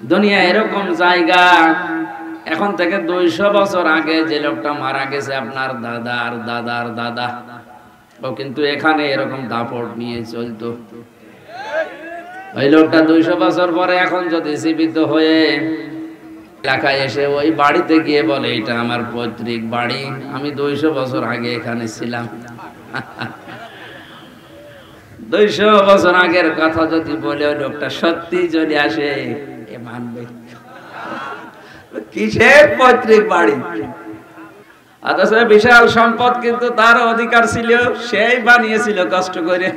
দুনিয়া এরকম জায়গা, এখন থেকে 200 বছর আগে যে লোকটা মারা গেছে আপনার দাদার দাদার দাদা, ও কিন্তু এখানে এরকম দাপট নিয়ে চলতো। ওই লোকটা 200 বছর পরে এখন যদি জীবিত হয়ে এলাকায় এসে ওই বাড়িতে গিয়ে বলে এটা আমার পৈতৃক বাড়ি, আমি 200 বছর আগে এখানে ছিলাম। 200 বছর আগের কথা যদি বলে ওই লোকটা সত্যি যদি আসে, এ মানবে কিসের পৈতৃক বাড়ি? অথচ বিশাল সম্পদ, কিন্তু তার অধিকার ছিল, সেই বানিয়েছিল কষ্ট করে।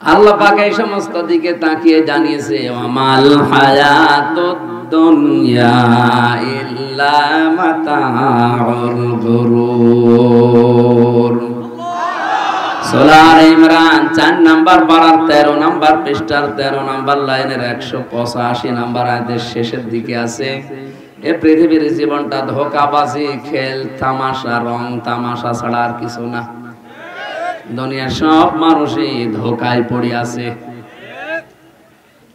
আল্লাহ পাক এই সমস্ত দিকে তাকিয়ে জানিয়েছে, আমাল হায়াতুদ দুনিয়া ইল্লা মাতাউল গুরুর। সূরা ইমরান 4 নাম্বার পারার 13 নাম্বার পৃষ্ঠার 13 নাম্বার লাইনের 185 নাম্বার আয়াতের শেষের দিকে আছে, এই পৃথিবীর জীবনটা ধোঁকাবাজি, খেল তামাশা, রং তামাশা ছাড়া আর কিছু না। দুনিয়ার সব মানুষই ধোঁকায় পড়ে আছে।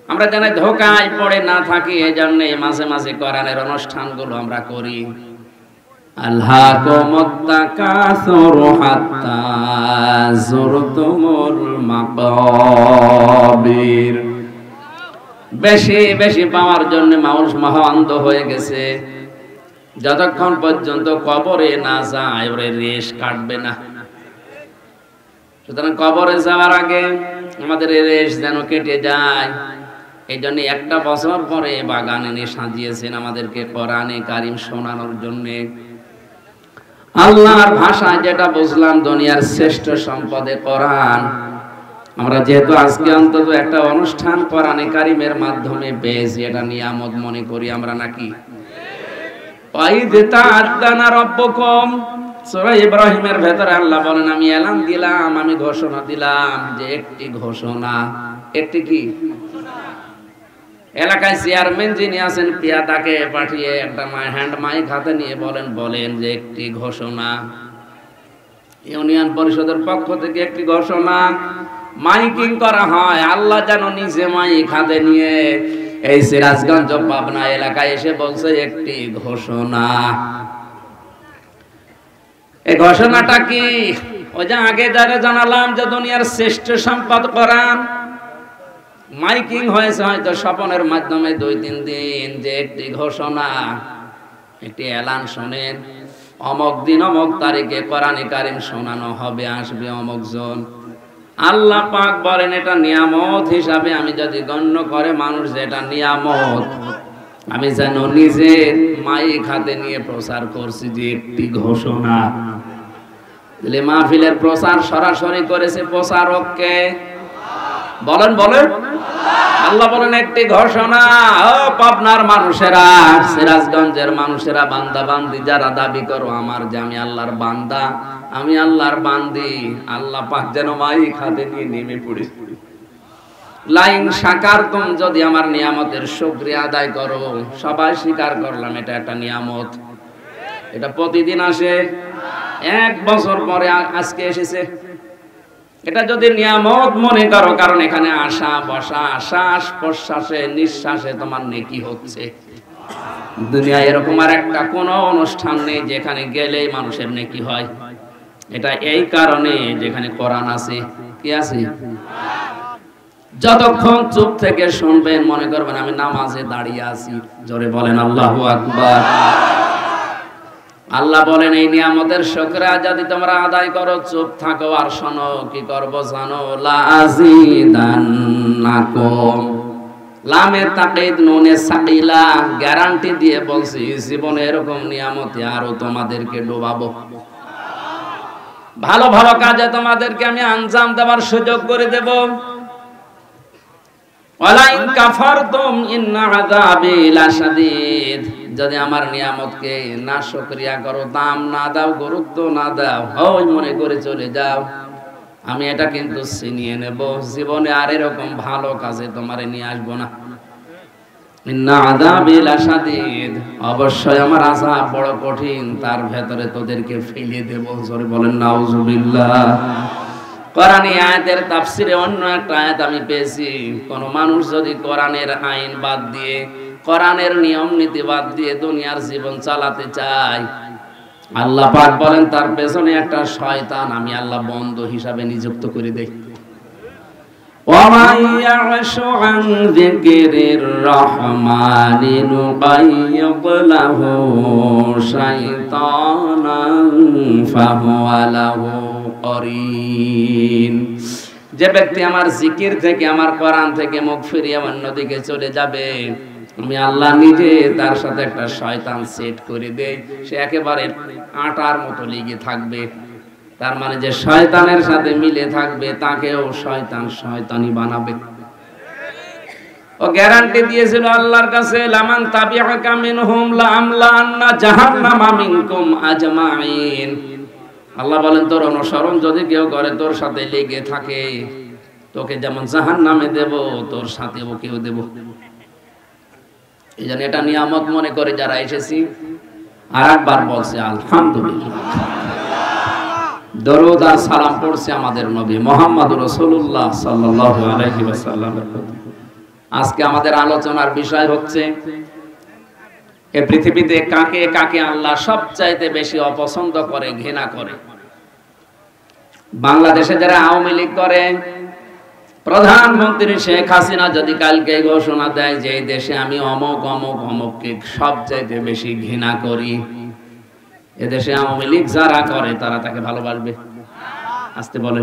আমরা জানি ধোঁকায় পড়ে না থাকি, এই জন্য মাঝে মাঝে কোরআনের অনুষ্ঠানগুলো আমরা করি। আল্লাকুমুত তাকাসুর হাত্তা যুরতুমুল মাকাবির। বেশি বেশি পাওয়ার জন্য মানুষ মহাঅন্ধ হয়ে গেছে। যতক্ষণ পর্যন্ত কবরে না যায় ওরে রেশ কাটবে না। সুতরাং কবরে যাওয়ার আগে আমাদের রেশ যেন কেটে যায়, এই জন্য 1 বছর পরে বাগান এনে সাজিয়েছেন আমাদেরকে কোরআনে কারিম শোনানোর জন্য। আল্লাহর ভাষা যেটা বুঝলাম, দুনিয়ার শ্রেষ্ঠ সম্পদে কোরআন। আমরা যেহেতু আজকে অন্তত একটা অনুষ্ঠান কোরআনে কারিমের মাধ্যমে পেয়েছি, এটা নিয়ামত মনে করি আমরা নাকি? সূরা ইব্রাহিমের ভেতরে আল্লাহ বলেন, আমি এলান দিলাম, আমি ঘোষণা দিলাম যে একটি ঘোষণা। একটি কি? এলাকায় চেয়ারম্যান যিনি আছেন পিয়াদাকে পাঠিয়ে একটা হ্যান্ড মাইক হাতে নিয়ে বলেন যে একটি ঘোষণা। ইউনিয়ন পরিষদের পক্ষ থেকে একটি ঘোষণা মাইকিং করা হয়। আল্লাহ যেন নিজে মাইক হাতে নিয়ে এই সিরাজগঞ্জ পাবনা এলাকায় এসে বলছে একটি ঘোষণা। এই ঘোষণাটা কি? ওই যে আগে যারা জানালাম যে দুনিয়ার শ্রেষ্ঠ সম্পদ কোরআন, মাইকিং হয়েছে হয়তো স্বপনের মাধ্যমে 2-3 দিন, যে একটি ঘোষণা, একটি এলান শোনেন, অমুক দিন অমুক তারিখে কোরআনে কারিম শোনানো হবে, আসবে অমুক জন। আল্লাহ পাক বলেন এটা নিয়ামত হিসাবে আমি যদি গণ্য করে মানুষ, যেটা নিয়ামত, আমি যেন নিজে মাইক হাতে নিয়ে প্রচার করছি যে একটি ঘোষণা। তাহলে মাহফিলের প্রচার সরাসরি করেছে প্রচারককে, বলেন আল্লাহ বলেন একটি ঘোষণা। ও পাবনার মানুষেরা, সিরাজগঞ্জের মানুষেরা, বান্দা বান্দি যারা দাবি করো আমার যে আমি আল্লাহর বান্দা, আমি আল্লাহর বান্দি, আল্লাহ পাক যেন মাইক হাতে নিয়ে নেমে পড়ে লাইন শাকারতুম, যদি আমার নিয়ামতের শুকরিয়া আদায় করো। সবাই স্বীকার করলাম এটা একটা নিয়ামত, এটা প্রতিদিন আসে, 1 বছর পরে আজকে এসেছে। এটা যদি নিয়ামত মনে করো, কারণ এখানে আসা বসা, শ্বাস প্রশ্বাসে নিঃশ্বাসে তোমার নেকি হচ্ছে। দুনিয়ায় এরকম আর একটা কোন অনুষ্ঠান নেই যেখানে গেলেই মানুষের নেকি হয়। এটা এই কারণে যেখানে কোরআন আছে। কি আছে? যতক্ষণ চুপ থেকে শুনবেন মনে করবেন আমি নামাজে দাঁড়িয়ে আছি। জোরে বলেন আল্লাহু আকবার। আল্লাহ বলেন এই নিয়ামতের শুকরিয়া যদি তোমরা আদায় করো, চুপ থাকো আর শোনো, কি করব জানো? লা আযীদান্নাকুম। লামে তাকিদ নুনে সাকিলা, গ্যারান্টি দিয়ে বলছি জীবনে এরকম নিয়ামতে আরো তোমাদেরকে ডোবাবো। ভালো ভালো কাজে তোমাদেরকে আমি আঞ্জাম দেওয়ার সুযোগ করে দেব। ওয়ালা ইন কাফারতুম ইন্না আযাবি লাশাদীদ। যদি আমার নিয়ামতকে না শুকরিয়া করো, দাম না দাও, গুরুত্ব না দাও, ওই মনে করে চলে যাও, আমি এটা কিন্তু ছিনিয়ে নেব, জীবনে আর এরকম ভালো কাজে তোমারে নিয়ে আসবো না। ইন্না আযাবি লাশাদীদ, অবশ্যই আমার আযাব বড় কঠিন, তার ভেতরে তোদেরকে ফেলে দেব। জোরে বলেন নাউজুবিল্লাহ। কোরআনী আয়াতের তাফসিরে অন্য একটা আয়াত আমি পেয়েছি, কোন মানুষ যদি কোরআনের আইন বাদ দিয়ে, কোরআনের নিয়ম নীতি বাদ দিয়ে দুনিয়ার জীবন চালাতে চায়, আল্লাহ পাক বলেন তার পেছনে একটা শয়তান আমি আল্লাহ বন্ধু হিসাবে নিযুক্ত করে দেই। وَمَن يَعْشُ عَن ذِكْرِ الرَّحْمَنِ نُقَيِّضْ لَهُ شَيْطَانًا فَهُوَ لَهُ قَرِينٌ। যে ব্যক্তি আমার জিকির থেকে, আমার কোরআন থেকে মুখ ফিরিয়ে অন্যদিকে চলে যাবে, আমি আল্লাহ নিজে তার সাথে একটা শয়তান সেট করে দেই, সে একেবারে আটার মতো লেগে থাকবে। তার মানে যে শয়তানের সাথে মিলে থাকবে তাকেও শয়তান শয়তানি বানাবে। ও গ্যারান্টি দিয়েছিল আল্লাহর কাছে, লামান তাবিআকা মিনহুম লাআমলাআন্না জাহান্নামা মিনকুম আজমাইন। আল্লাহ বলেন তোর অনুসরণ যদি কেউ করে, তোর সাথে লেগে থাকে, তোকে যেমন জাহান্নামে দেব, তোর সাথে ওকেও দেব। এই জন্য এটা নিয়ামত মনে করে যারা এসেছি, আর একবার বলছে আলহামদুলিল্লাহ, দরুদ আর সালাম পড়ছে আমাদের নবী মুহাম্মদুর রাসূলুল্লাহ সাল্লাল্লাহু আলাইহি ওয়াসাল্লাম। আজকে আমাদের আলোচনার বিষয় হচ্ছে এই পৃথিবীতে কাকে কাকে আল্লাহ সবচাইতে বেশি অপছন্দ করে, ঘৃণা করে। বাংলাদেশে যারা আওয়ামী লীগ করে, প্রধানমন্ত্রী শেখ হাসিনা যদি কালকে ঘোষণা দেয় যে এই দেশে আমি অমুক অমুক অমুককে সবচাইতে বেশি ঘৃণা করি, এদেশে আওয়ামী লীগ যারা করে তারা তাকে ভালোবাসবে? আসতে বলে।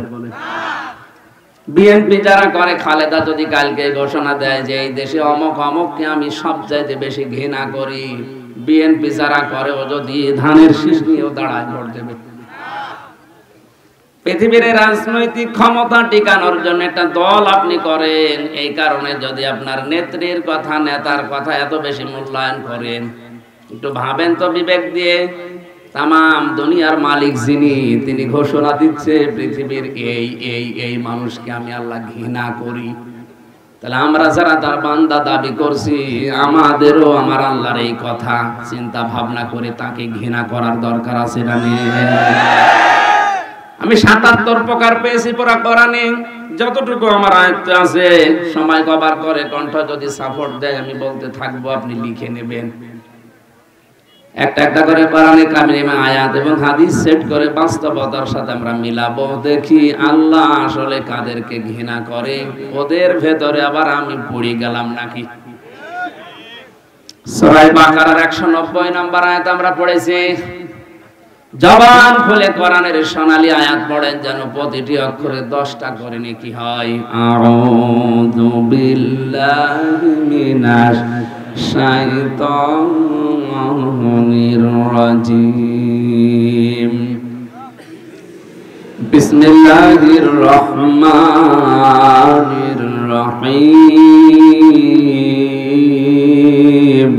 বিএনপি যারা করে, খালেদা যদি কালকে ঘোষণা দেয় যে এই দেশে অমুক অমুককে আমি সবচাইতে বেশি ঘৃণা করি, বিএনপি যারা করে ও যদি ধানের শীষ নিয়েও দাঁড়ায় ভোট দেবে। পৃথিবীর রাজনৈতিক ক্ষমতা টিকানোর জন্য একটা দল আপনি করেন, এই কারণে যদি আপনার নেত্রীর কথা, নেতার কথা এত বেশি মূল্যায়ন করেন, একটু ভাবেন তো বিবেক দিয়ে। তামাম দুনিয়ার মালিক যিনি, তিনি ঘোষণা দিচ্ছে পৃথিবীর এই এই এই মানুষকে আমি আল্লাহ ঘৃণা করি। তাহলে আমরা যারা তার বান্দা দাবি করছি, আমাদেরও আমার আল্লাহর এই কথা চিন্তা ভাবনা করে তাকে ঘৃণা করার দরকার আছে না? আমি ৭৭ প্রকার পেয়েছি পুরা কোরআনে, যতটুকু আমার আয়ত্ত আছে। সময় কভার করে, কণ্ঠ যদি সাপোর্ট দেয় আমি বলতে থাকবো, আপনি লিখে নেবেন। একটা একটা করে কোরআনে কারিমে আয়াত এবং হাদিস সেট করে বাস্তবতার সাথে আমরা মিলাবো, দেখি আল্লাহ আসলে কাদেরকে ঘৃণা করে, ওদের ভেতরে আবার আমি পড়ে গেলাম নাকি। সূরা বাকারার ১৯০ নম্বর আয়াত আমরা পড়েছি। জবান খুলে কোরআনের সোনালী আয়াত পড়েন, যেন প্রতিটি অক্ষরে 10টা করে নেকি হয়। আউযু বিল্লাহি মিনাশ শাইতানির রাজিম। বিসমিল্লাহির রহমানির রহিম।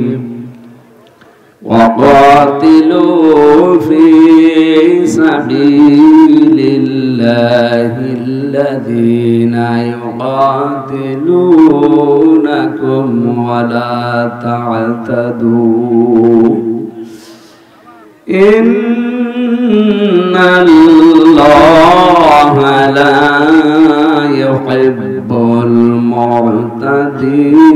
وقاتلوا في سبيل الله الذين يقاتلونكم ولا تعتدوا إن الله لا يحب المعتدين।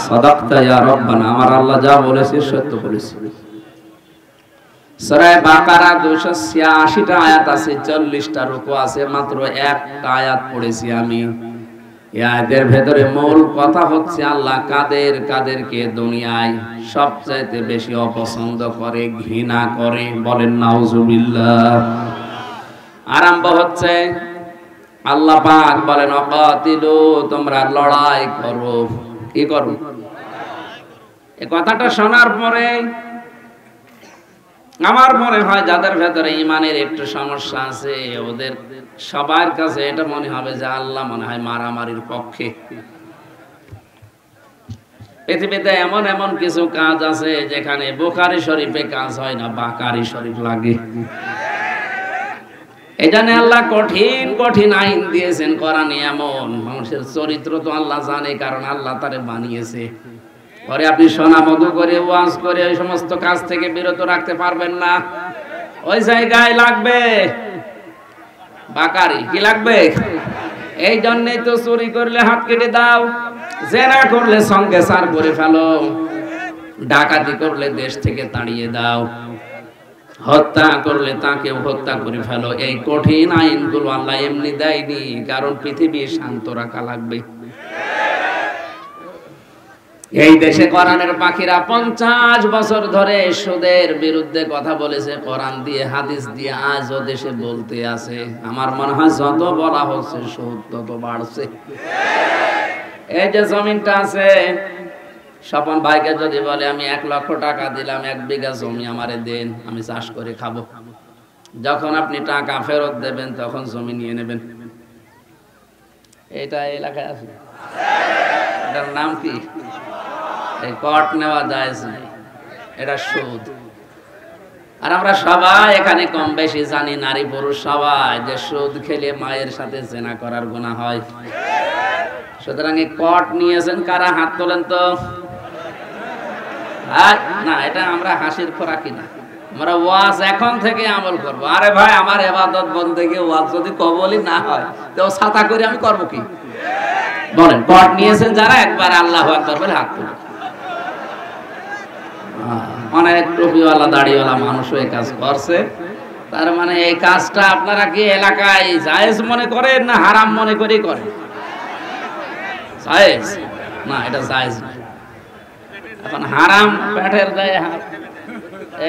সাদাকতা ইয়া রব্বানা, আমার আল্লাহ যা বলেছে সত্য বলেছে। সূরা বাকারা 286টা আয়াত আছে, 40টা রুকু আছে, মাত্র একটা আয়াত পড়েছি আমি। এই আয়াতের ভেতরে মূল কথা হচ্ছে আল্লাহ কাদের কাদেরকে দুনিয়ায় সবচাইতে বেশি অপছন্দ করে, ঘৃণা করে, বলেন নাউজুবিল্লাহ। আরম্ভ হচ্ছে আল্লাহ পাক বলেন অকাতিলু, তোমরা লড়াই করো। কি করো? এই কথাটা শোনার পরে আমার মনে হয় যাদের ভেতরে ইমানের একটু সমস্যা আছে, ওদের সবার কাছে এটা মনে হবে যে আল্লাহ মনে হয় মারামারির পক্ষে। পৃথিবীতে এমন এমন কিছু কাজ আছে যেখানে বুখারী শরীফে কাজ হয় না, বাকারী শরীফ লাগে। এজন্য আল্লাহ কঠিন কঠিন আইন দিয়েছেন কোরআনে। এমন মানুষের চরিত্র তো আল্লাহ জানে, কারণ আল্লাহ তারে বানিয়েছে। পরে আপনি সোনা মধু করে ওয়াজ করে ওই সমস্ত কাজ থেকে বিরত রাখতে পারবেন না। ওই জায়গায় লাগবে বাকারি, কি লাগবে? এই জন্যই তো চুরি করলে হাত কেটে দাও, জেনা করলে সঙ্গে সার করে ফেলো, ডাকাতি করলে দেশ থেকে তাড়িয়ে দাও, হত্যা করলে তাকেও হত্যা করে ফেলো। এই কঠিন আইনগুলো আল্লাহ এমনি দেয়নি, কারণ পৃথিবী শান্ত রাখা লাগবে। এই দেশে কোরআনের পাখিরা 50 বছর ধরে সুদের বিরুদ্ধে কথা বলেছে, কোরআন দিয়ে হাদিস দিয়ে আজও দেশে বলতে আছে। আমার মনে হয় যত বলা হচ্ছে সুদ তত বাড়ছে। এই যে জমিনটা আছে, স্বপন ভাইকে যদি বলে আমি 1 লক্ষ টাকা দিলাম 1 বিঘা জমি আমারে দেন, আমি চাষ করে খাবো, যখন আপনি টাকা ফেরত দেবেন তখন জমি নিয়ে নেবেন। এটা এলাকায় আছে, এটার নাম কি? এই কট নেওয়া যায় নাই, এটা সুদ। আর আমরা সবাই এখানে কম বেশি জানি, নারী পুরুষ সবাই, যে সুদ খেলে মায়ের সাথে জেনা করার গুনাহ হয়। সুতরাং এই কট নিয়েছেন কারা? হাত তোলেন তো। না, এটা আমরা হাসির খোরাকি না, আমরা ওয়াজ এখন থেকে আমল করবো। আরে ভাই, আমার ইবাদত বন্দেগি ওয়াজ যদি কবুলই না হয় তো ছাতা করে আমি করবো কি? বলেন, কট নিয়েছেন যারা একবার আল্লাহু আকবার বলে হাত তোলেন। অনেক টুপিওয়ালা দাড়িওয়ালা মানুষও এই কাজ করছে। তার মানে এই কাজটা আপনারা কি এলাকায় জায়েজ মনে করেন না হারাম মনে করে করেন? জায়েজ না, এটা জায়েজ না। এখন হারাম পেটের দায়ে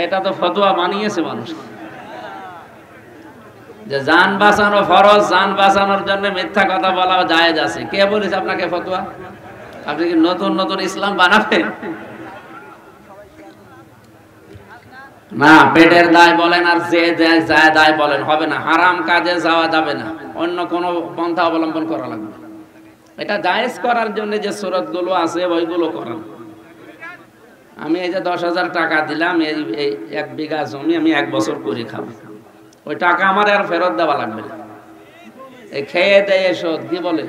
এটা তো ফতোয়া বানিয়েছে মানুষ, যে জান বাঁচানো ফরজ, জান বাঁচানোর জন্য মিথ্যা কথা বলা জায়েজ আছে। কে বলেছে আপনাকে ফতোয়া? আপনি কি নতুন নতুন ইসলাম বানাবেন? না, পেটের দায় বলেন আর যে যায় দায় বলেন, হবে না। হারাম কাজে যাওয়া যাবে না, অন্য কোনো পন্থা অবলম্বন করা লাগবে। এটা জায়েজ করার জন্য যে সুরতগুলো আছে ওইগুলো করেন। আমি এই যে 10,000 টাকা দিলাম, এই 1 বিঘা জমি আমি 1 বছর করে খাবো, ওই টাকা আমার আর ফেরত দেওয়া লাগবে না। এই খেয়ে দেয় সুদ কি বলে,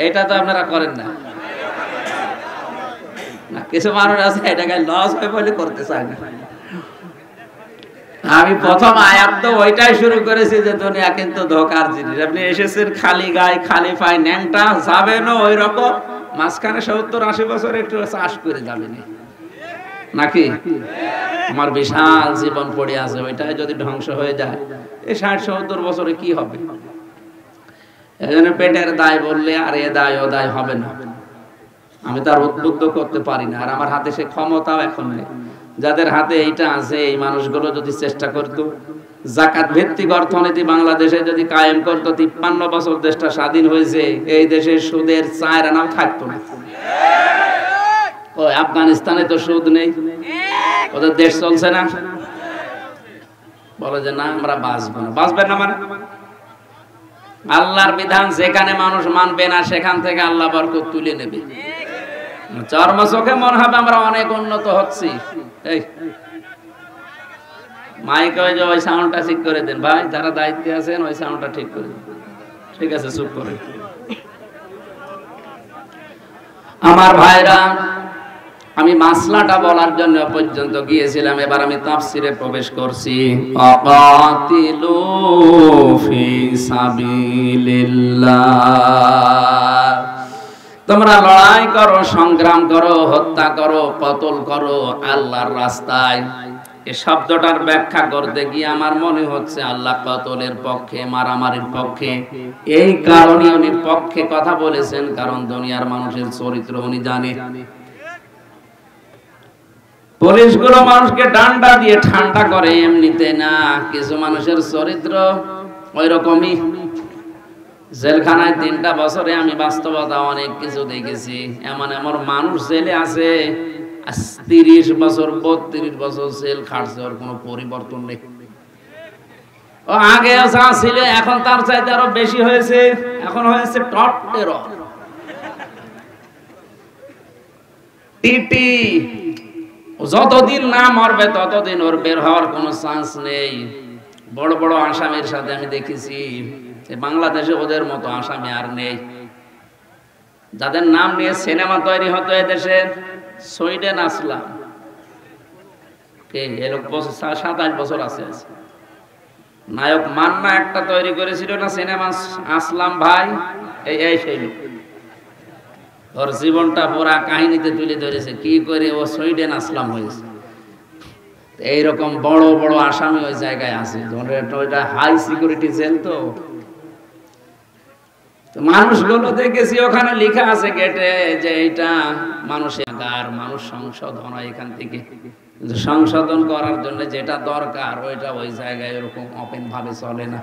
এটা তো আপনারা করেন না। কিছু মানুষ আছে এটাকে লস হয় বলে করতে চায় না। আমি প্রথম আয়াত তো ওইটাই শুরু করেছি যে দুনিয়া কিন্তু ধোকার জিনিস। আপনি এসেছেন খালি গায়ে খালি পায়ে, ন্যাংটা যাবেন ওই রকম, মাঝখানে 70-80 বছর একটু চাষ করে যাবেন নাকি? আমার বিশাল জীবন পড়ে আছে, ওইটাই যদি ধ্বংস হয়ে যায় এই 60-70 বছরে কি হবে? এজন্য পেটের দায় বললে আর এ দায় ও দায় হবে না। আমি তার উদ্বুদ্ধ করতে পারি না, আর আমার হাতে সে ক্ষমতাও এখন নেই। যাদের হাতে এইটা আছে এই মানুষগুলো যদি চেষ্টা করতো, যাকাত ভিত্তিক অর্থনীতি বাংলাদেশে যদি কায়েম করতো, 53 বছর দেশটা স্বাধীন হয়েছে, এই দেশে সুদের 4 আনাও থাকতো না। ওই আফগানিস্তানে তো সুদ নেই, ওদের দেশ চলছে না। বলে যে না আমরা বাঁচবো না। বাঁচবেন না মানে? আল্লাহর বিধান যেখানে মানুষ মানবে না সেখান থেকে আল্লাহ বরকত তুলে নেবে। চর্ম চোখে মনে হবে আমরা অনেক উন্নত হচ্ছি। এই মাইকে ওই সাউন্ডটা ঠিক করে দেন ভাই, যারা দায়িত্বে আছেন ওই সাউন্ডটা ঠিক করে দেন। ঠিক আছে, চুপ করে। আমার ভাইরা, আমি মাসলাটা বলার জন্য পর্যন্ত গিয়েছিলাম, এবার আমি তাফসিরে প্রবেশ করছি। আকাতিলু ফি সাবিলিল্লাহ, তোমরা লড়াই করো, সংগ্রাম করো, হত্যা করো, কতল করো আল্লাহর রাস্তায়। এই শব্দটার ব্যাখ্যা করতে গিয়ে আমার মনে হচ্ছে আল্লাহ কতলের পক্ষে, মারামারির পক্ষে। এই কারণে উনি পক্ষে কথা বলেছেন, কারণ দুনিয়ার মানুষের চরিত্র উনি জানে। পুলিশগুলো মানুষকে ডান্ডা দিয়ে ঠান্ডা করে এমনিতে না, কিছু মানুষের চরিত্র ওই রকমই। জেলখানায় 3টা বছরে আমি বাস্তবতা অনেক কিছু দেখেছি। এমন এমন মানুষ জেলে আছে 30 বছর 32 বছর জেল খাটছে, ওর কোনো পরিবর্তন নেই। ও আগে যা ছিল এখন তার চাইতে আরো বেশি হয়েছে, এখন হয়েছে টপ টেরর টিটি। যতদিন না মরবে ততদিন ওর বের হওয়ার কোনো চান্স নেই। বড় বড় আসামির সাথে আমি দেখেছি, বাংলাদেশে ওদের মতো আসামি আর নেই। যাদের নাম নিয়ে সিনেমা তৈরি হতো এদেশে, সুইডেন আসলাম, কে এর 27 বছর আছে। নায়ক মান্না একটা তৈরি করেছিল না সিনেমা, আসলাম ভাই, এই সেই লোক। ওর জীবনটা পুরা কাহিনীতে তুলে ধরেছে কি করে ও সুইডেন আসলাম হয়েছে। এইরকম বড় বড় আসামি ওই জায়গায় আছে, ওইটা হাই সিকিউরিটি জেল। তো মানুষগুলো দেখেছি ওখানে লেখা আছে গেটে যে এটা মানুষের আর মানুষ সংশোধন হয় এখান থেকে, সংশোধন করার জন্য যেটা দরকার ওইটা ওই জায়গায় এরকম ওপেন ভাবে চলে না।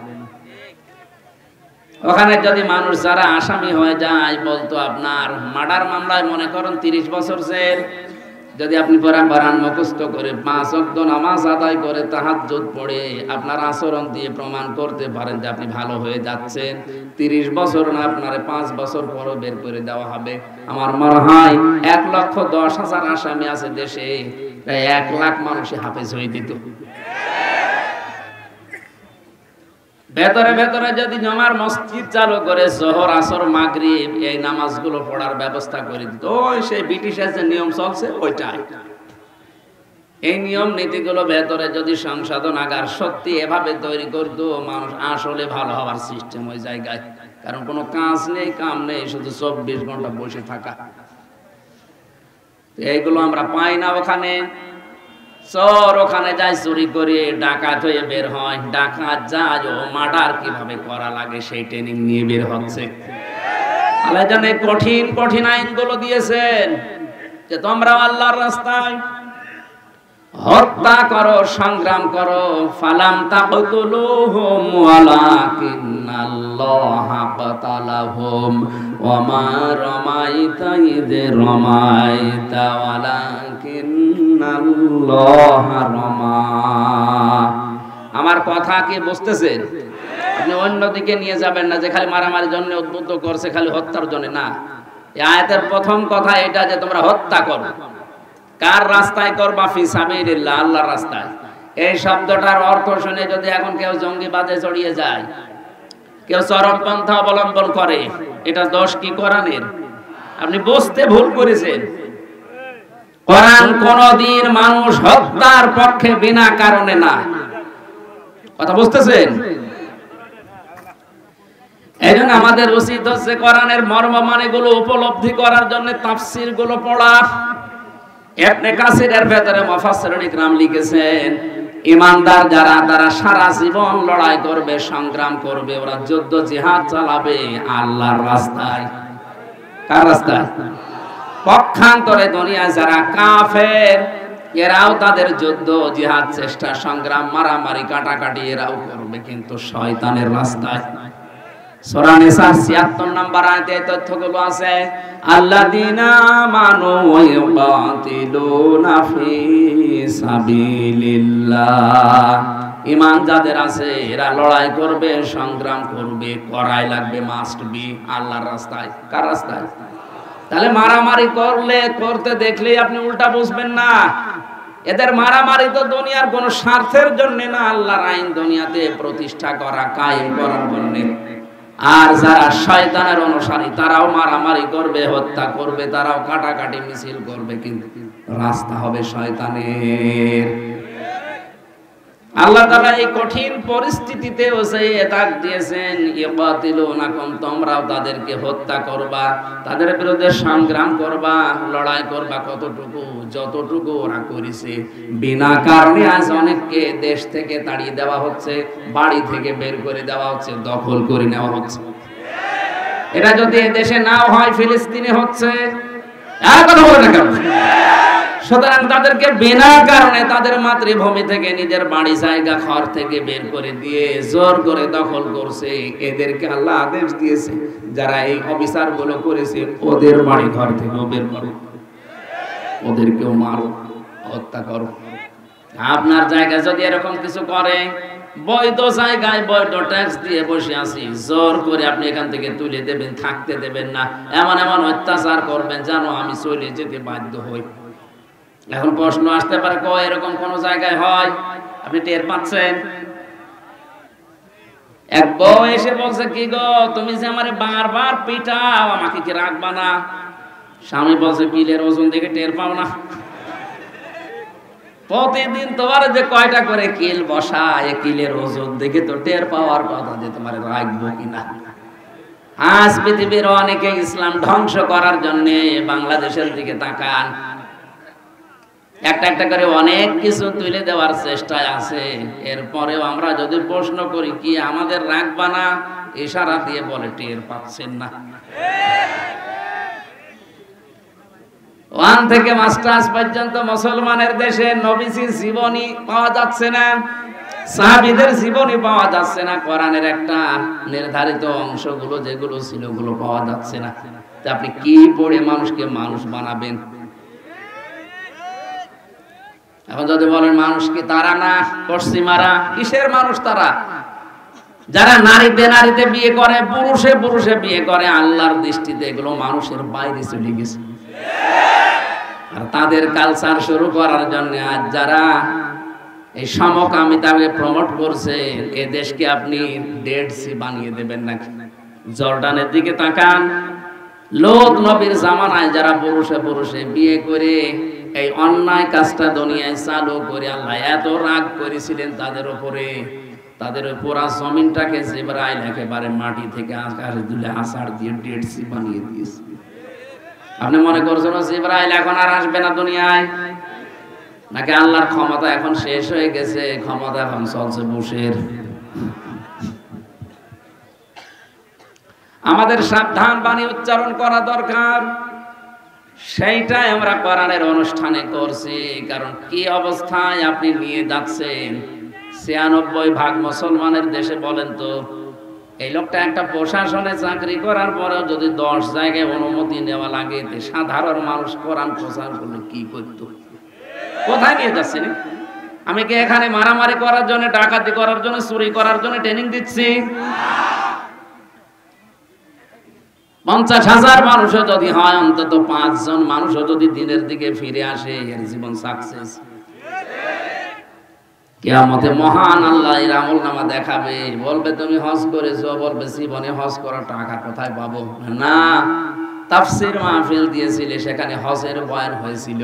ওখানে যদি মানুষ যারা আসামি হয়ে যায়, বলতো আপনার মার্ডার মামলায় মনে করেন 30 বছর জেল, যদি আপনি কোরআন মুখস্থ করে 5 ওয়াক্ত নামাজ আদায় করে তাহাজ্জুদ পড়ে আপনার আচরণ দিয়ে প্রমাণ করতে পারেন যে আপনি ভালো হয়ে যাচ্ছেন, 30 বছর না আপনার 5 বছর পরও বের করে দেওয়া হবে। আমার মনে হয় 1,10,000 আসামি আছে দেশে, প্রায় 1 লাখ মানুষই হাফেজ হয়ে দিত। ভেতরে ভেতরে যদি জমার মসজিদ চালু করে জোহর আসর মাগরিব এই নামাজগুলো পড়ার ব্যবস্থা করে দিত, ওই সেই ব্রিটিশের যে নিয়ম চলছে ওইটাই। এই নিয়ম নীতিগুলো ভেতরে যদি সংশোধনাগার সত্যি এভাবে তৈরি করতো, মানুষ আসলে ভালো হওয়ার সিস্টেম ওই জায়গায়। কারণ কোনো কাজ নেই, কাম নেই, শুধু 24 ঘন্টা বসে থাকা। এইগুলো আমরা পাই না ওখানে। চোর ওখানে যায় চুরি করে, ডাকাত হয়ে বের হয়, ডাকাত যায় ও মার্ডার কিভাবে করা লাগে সেই ট্রেনিং নিয়ে বের হচ্ছে। আল্লাহ জানে কঠিন কঠিন আইনগুলো দিয়েছেন যে তোমরা আল্লাহর রাস্তায় হত্যা করো, সংগ্রাম করো। ফালাম তাকতুলুহুম ওয়ালাকিন্নাল্লাহা কাতালাহুম ওয়া মা রামাইতা ইয রামাইতা ওয়ালাকিন্নাল্লাহা রামা। আমার কথা কি বুঝতেছেন? আপনি অন্যদিকে নিয়ে যাবেন না যে খালি মারামারির জন্য উদ্বুদ্ধ করছে, খালি হত্যার জন্য না। এই আয়াতের প্রথম কথা এটা যে তোমরা হত্যা করো। কার রাস্তায় করবা? ফি সাবিলিল্লাহ, আল্লাহর রাস্তায়। এই শব্দটার অর্থ শুনে যদি এখন কেউ জঙ্গিবাদে জড়িয়ে যায়, কেউ চরমপন্থা অবলম্বন করে, এটা দোষ কি কোরআনের? আপনি বুঝতে ভুল করেছেন। কোরআন কোনদিন মানুষ হত্যার পক্ষে বিনা কারণে না। কথা বুঝতেছেন? এইজন্য আমাদের উচিত হচ্ছে কোরআনের মর্ম মানেগুলো উপলব্ধি করার জন্য তাফসীর গুলো পড়া। ইবনে কাসিরের ভেতরে মুফাসসিরুন ইকরাম লিখেছেন, ঈমানদার যারা তারা সারা জীবন লড়াই করবে, সংগ্রাম করবে, ওরা যুদ্ধ জিহাদ চালাবে আল্লাহর রাস্তায়। কার রাস্তায়? পক্ষান্তরে দুনিয়ায় যারা কাফের, এরাও তাদের যুদ্ধ জিহাদ চেষ্টা সংগ্রাম মারামারি কাটাকাটি এরাও করবে, কিন্তু শয়তানের রাস্তায়। সূরা নিসা ৭৬ নম্বর আয়াতে এই তথ্যগুলো আছে। আল্লাযীনা আমানু ওয়া ইউকাতিলুনা ফি সাবিলিল্লাহ। ঈমান যাদের আছে এরা লড়াই করবে, সংগ্রাম করবে, করাই লাগবে, মাস্ট বি আল্লাহর রাস্তায়। কার রাস্তায়? তাহলে মারামারি করতে দেখলেই আপনি উল্টা বুঝবেন না। এদের মারামারি তো দুনিয়ার কোন স্বার্থের জন্য না, আল্লাহর আইন দুনিয়াতে প্রতিষ্ঠা করা, কায়েম করার জন্য। আর যারা শয়তানের অনুসারী তারাও মারামারি করবে, হত্যা করবে, তারাও কাটাকাটি মিছিল করবে, কিন্তু রাস্তা হবে শয়তানের। আল্লাহ তাআলা এই কঠিন পরিস্থিতিতেও সেই এতাক দিয়েছেন, ইকাতিলুনাকুম, তোমরাও তাদেরকে হত্যা করবা, তাদের বিরুদ্ধে সংগ্রাম করবা, লড়াই করবা। কতটুকু? যতটুকু ওরা করেছে। বিনা কারণে আজ অনেককে দেশ থেকে তাড়িয়ে দেওয়া হচ্ছে, বাড়ি থেকে বের করে দেওয়া হচ্ছে, দখল করে নেওয়া হচ্ছে। এটা যদি দেশে নাও হয়, ফিলিস্তিনে হচ্ছে। আর কথা বলে না কেন? সুতরাং তাদেরকে বিনা কারণে তাদের মাতৃভূমি থেকে, নিজের বাড়ি জায়গা ঘর থেকে বের করে দিয়ে জোর করে দখল করছে। এদেরকে আল্লাহ আদেশ দিয়েছে যারা এই অবিচারগুলো করেছে ওদের বাড়ি ঘর থেকে বের করো, ওদেরকেও মারো, হত্যা করো। আপনার জায়গায় যদি এরকম কিছু করে, বৈধ জায়গায় বৈধ ট্যাক্স দিয়ে বসে আছি, জোর করে আপনি এখান থেকে তুলে দেবেন, থাকতে দেবেন না, এমন এমন অত্যাচার করবেন যেন আমি চলে যেতে বাধ্য হই। এখন প্রশ্ন আসতে পারে, এরকম কোন জায়গায় হয়? আপনি টের পাচ্ছেন? এক বউ এসে বলছে, কি গো তুমি যে আমারে বারবার পিটাও, আমাকে কি রাখবা না? স্বামী বলছে, কিলের ওজন দেখে টের পাও না? প্রতিদিন তোমার যে কয়টা করে কিল বসায়, কিলের ওজন দেখে তো টের পাওয়ার কথা যে তোমার রাখবো কিনা। আজ পৃথিবীর অনেকে ইসলাম ধ্বংস করার জন্য বাংলাদেশের দিকে তাকান, একটা একটা করে অনেক কিছু তুলে দেওয়ার চেষ্টায় আছে। এরপরেও আমরা যদি প্রশ্ন করি কি আমাদের রাখবা না, ইশারা দিয়ে বলে টের পাচ্ছেন না। 1 থেকে মাস্টার্স পর্যন্ত মুসলমানের দেশে নবীজির জীবনী পাওয়া যাচ্ছে না, সাহাবীদের জীবনী পাওয়া যাচ্ছে না, কোরআনের একটা নির্ধারিত অংশগুলো যেগুলো ছিল ওগুলো পাওয়া যাচ্ছে না। তা আপনি কি পড়ে মানুষকে মানুষ বানাবেন? এখন যদি বলেন মানুষ কি তারা না পশ্চিমারা, কিসের মানুষ তারা? যারা নারীতে নারীতে বিয়ে করে, পুরুষে পুরুষে বিয়ে করে, আল্লাহর দৃষ্টিতে এগুলো মানুষের বাইরে চলে গেছে। আর তাদের কালচার শুরু করার জন্য আজ যারা এই সমকামিতাকে প্রমোট করছে, এ দেশকে আপনি ডেড সি বানিয়ে দেবেন নাকি? জর্ডানের দিকে তাকান, লোক নবীর জামানায় যারা পুরুষে পুরুষে বিয়ে করে এই অন্যায় কাজটা দুনিয়ায় চালু করে আল্লাহ এত রাগ করেছিলেন তাদের উপরে, তাদের পুরা জমিনটাকে জিবরাইল একেবারে মাটি থেকে আকাশে তুলে আষাঢ় দিয়ে ডেড সি বানিয়ে দিয়েছে। আপনি মনে করছেন জিবরাইল এখন আর আসবে না দুনিয়ায়, নাকি আল্লাহর ক্ষমতা এখন শেষ হয়ে গেছে, ক্ষমতা এখন চলছে বুশের? আমাদের সাবধান বাণী উচ্চারণ করা দরকার, সেইটাই আমরা কোরআনের অনুষ্ঠানে করছি। কারণ কি অবস্থায় আপনি নিয়ে যাচ্ছেন ৯৬% মুসলমানের দেশে, বলেন তো এই লোকটা একটা প্রশাসনে চাকরি করার পরেও যদি 10 জায়গায় অনুমতি নেওয়া লাগে, সাধারণ মানুষ কোরআন প্রচার করলে কি করত? কোথায় নিয়ে যাচ্ছেন? আমি কি এখানে মারামারি করার জন্য, ডাকাতি করার জন্য, চুরি করার জন্য ট্রেনিং দিচ্ছি? ৫০,০০০ মানুষও যদি হয়, অন্তত ৫ জন মানুষও যদি দিনের দিকে ফিরে আসে, এর জীবন সাকসেস। কিয়ামতে মহান আল্লাহ এর আমলনামা দেখাবে, বলবে তুমি হজ করেছো, বলবে জীবনে হজ করার টাকা কোথায় পাবো? না, তাফসীর মাহফিল দিয়েছিলে, সেখানে হজের বয়ান হয়েছিল,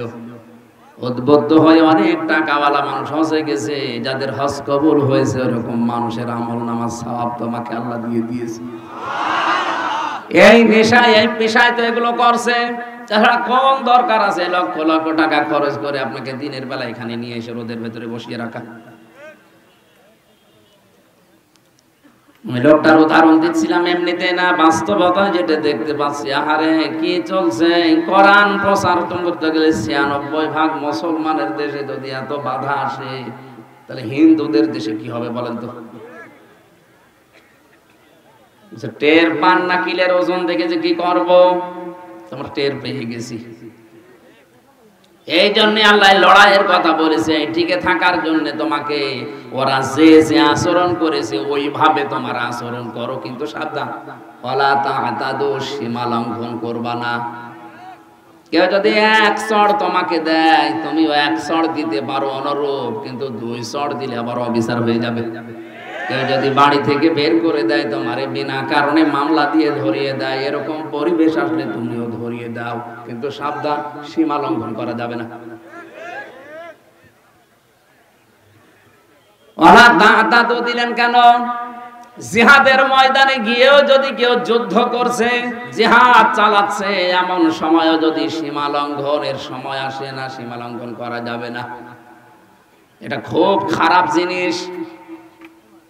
উদ্বুদ্ধ হয়ে অনেক টাকাওয়ালা মানুষ হজে গেছে, যাদের হজ কবুল হয়েছে ওরকম মানুষের আমলনামার সওয়াব তোমাকে আল্লাহ দিয়ে দিয়েছে। এই নেশায়, এই পেশায় তো এগুলো করছে, তাছাড়া কোন দরকার আছে লক্ষ লক্ষ টাকা খরচ করে আপনাকে দিনের বেলা এখানে নিয়ে এসে রোদের ভেতরে বসিয়ে রাখা? লোকটার উদাহরণ দিচ্ছিলাম এমনিতে না, বাস্তবতা যেটা দেখতে পাচ্ছি। আহারে কি চলছে! কোরআন প্রচার করতে গেলে ৯৬% মুসলমানের দেশে যদি এত বাধা আসে, তাহলে হিন্দুদের দেশে কি হবে বলেন তো? টের পান না কিলের ওজন দেখে যে কি করব? তোমার টের পেয়ে গেছি। এই জন্য আল্লাহ লড়াইয়ের কথা বলেছে, টিকে থাকার জন্য তোমাকে ওরা যে যে আচরণ করেছে ওইভাবে তোমার আচরণ করো, কিন্তু সাবধান, ওয়ালা তা'তাদু, সীমা লঙ্ঘন করবা না। কেউ যদি 1 চড় তোমাকে দেয়, তুমি 1 চড় দিতে পারো অনুরূপ, কিন্তু 2 চড় দিলে আবার অবিচার হয়ে যাবে। কেউ যদি বাড়ি থেকে বের করে দেয়, তোমারে বিনা কারণে মামলা দিয়ে ধরিয়ে দেয়, এরকম পরিবেশ আসলে তুমিও ধরিয়ে দাও, কিন্তু সাবধান, সীমা লঙ্ঘন করা যাবে না। ওয়ালা তা'তাদু দিলেন কেন? জিহাদের ময়দানে গিয়েও যদি কেউ যুদ্ধ করছে, জিহাদ চালাচ্ছে, এমন সময়ও যদি সীমা লঙ্ঘনের সময় আসে না, সীমা লঙ্ঘন করা যাবে না। এটা খুব খারাপ জিনিস।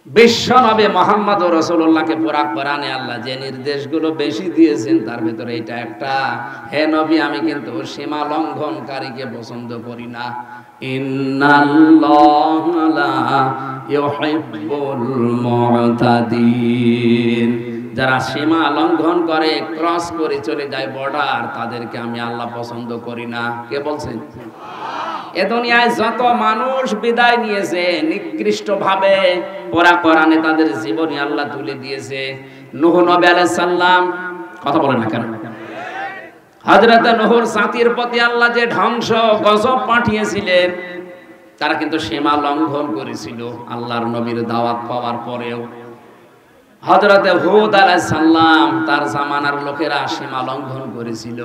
বিশ্বনবী মুহাম্মদ রাসূলুল্লাহকে পুরা কোরআনে আল্লাহ যে নির্দেশগুলো বেশি দিয়েছেন তার ভিতরে এটা একটা। হে নবী, আমি কিন্তু সীমা লঙ্ঘনকারীকে পছন্দ করি না। ইন্নাল্লাহা লা ইউহিব্বুল মু'তাদিন, যারা সীমা লঙ্ঘন করে, ক্রস করে চলে যায় বর্ডার, তাদেরকে আমি আল্লাহ পছন্দ করি না। কে বলছেন? এ দুনিয়ায় যত মানুষ বিদায় নিয়েছে নিকৃষ্ট ভাবে, পুরা কোরআনে তাদের জীবনী আল্লাহ তুলে দিয়েছে। নূহ নবী আলাইহিস সালাম, কথা বলেন না কেন? হযরত নূহর জাতির প্রতি আল্লাহ যে ধ্বংস গজব পাঠিয়েছিলেন, তারা কিন্তু সীমা লঙ্ঘন করেছিল আল্লাহর নবীর দাওয়াত পাওয়ার পরেও। হযরতে হুদ আলাইহিস সালাম তার জামানার লোকেরা সীমা লঙ্ঘন করেছিল,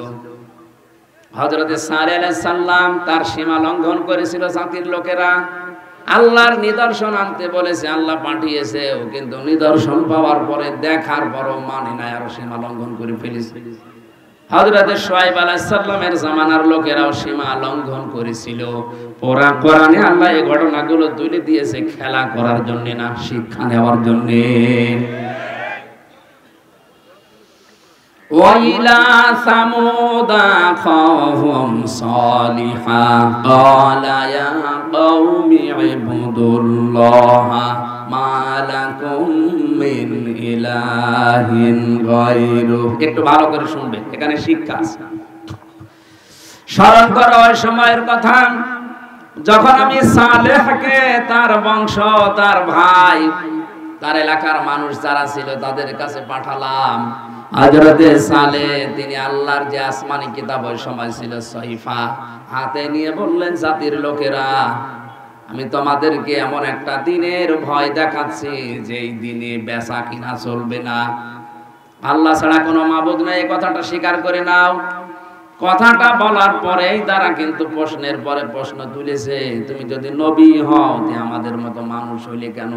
হযরতে সালেহ আলাইহিস সালাম তার সীমা লঙ্ঘন করেছিল জাতির লোকেরা। আল্লাহর নিদর্শন আনতে বলেছে, আল্লাহ পাঠিয়েছে, ও কিন্তু নিদর্শন পাওয়ার পরে দেখার পরও মানে না, আর সীমা লঙ্ঘন করে ফেলেছে। হযরতে শুআয়ব আলাইহিস সালামের জামানার লোকেরাও সীমা লঙ্ঘন করেছিল। কোরআনে আল্লাহ এই ঘটনাগুলো তুলে দিয়েছে খেলা করার জন্য না, শিক্ষা নেওয়ার জন্য। وَإِلَى ثَمُودَ أَخَاهُمْ صَالِحًا قَالَ يَا قَوْمِ اعْبُدُوا اللَّهَ مَا لَكُمْ مِنْ إِلَٰهٍ غَيْرُهُ। একটু ভালো করে শুনবেন, এখানে শিক্ষা আছে। স্মরণ করো ওই সময়ের কথা যখন আমি সালেহকে, তার বংশ, তার ভাই, তার এলাকার মানুষ যারা ছিল তাদের কাছে পাঠালাম। হযরতে সালেহ তিনি আল্লাহর যে আসমানি কিতাব ওই সময় ছিল সহিফা, হাতে নিয়ে বললেন, জাতির লোকেরা, আমি তোমাদেরকে এমন একটা দিনের ভয় দেখাচ্ছি যেই দিনে বেচা কিনা চলবে না, আল্লাহ ছাড়া কোনো মাবুদ নাই, এই কথাটা স্বীকার করে নাও। কথাটা বলার পরেই তারা কিন্তু প্রশ্নের পরে প্রশ্ন তুলেছে, তুমি যদি নবী হও তে আমাদের মতো মানুষ হইলে কেন?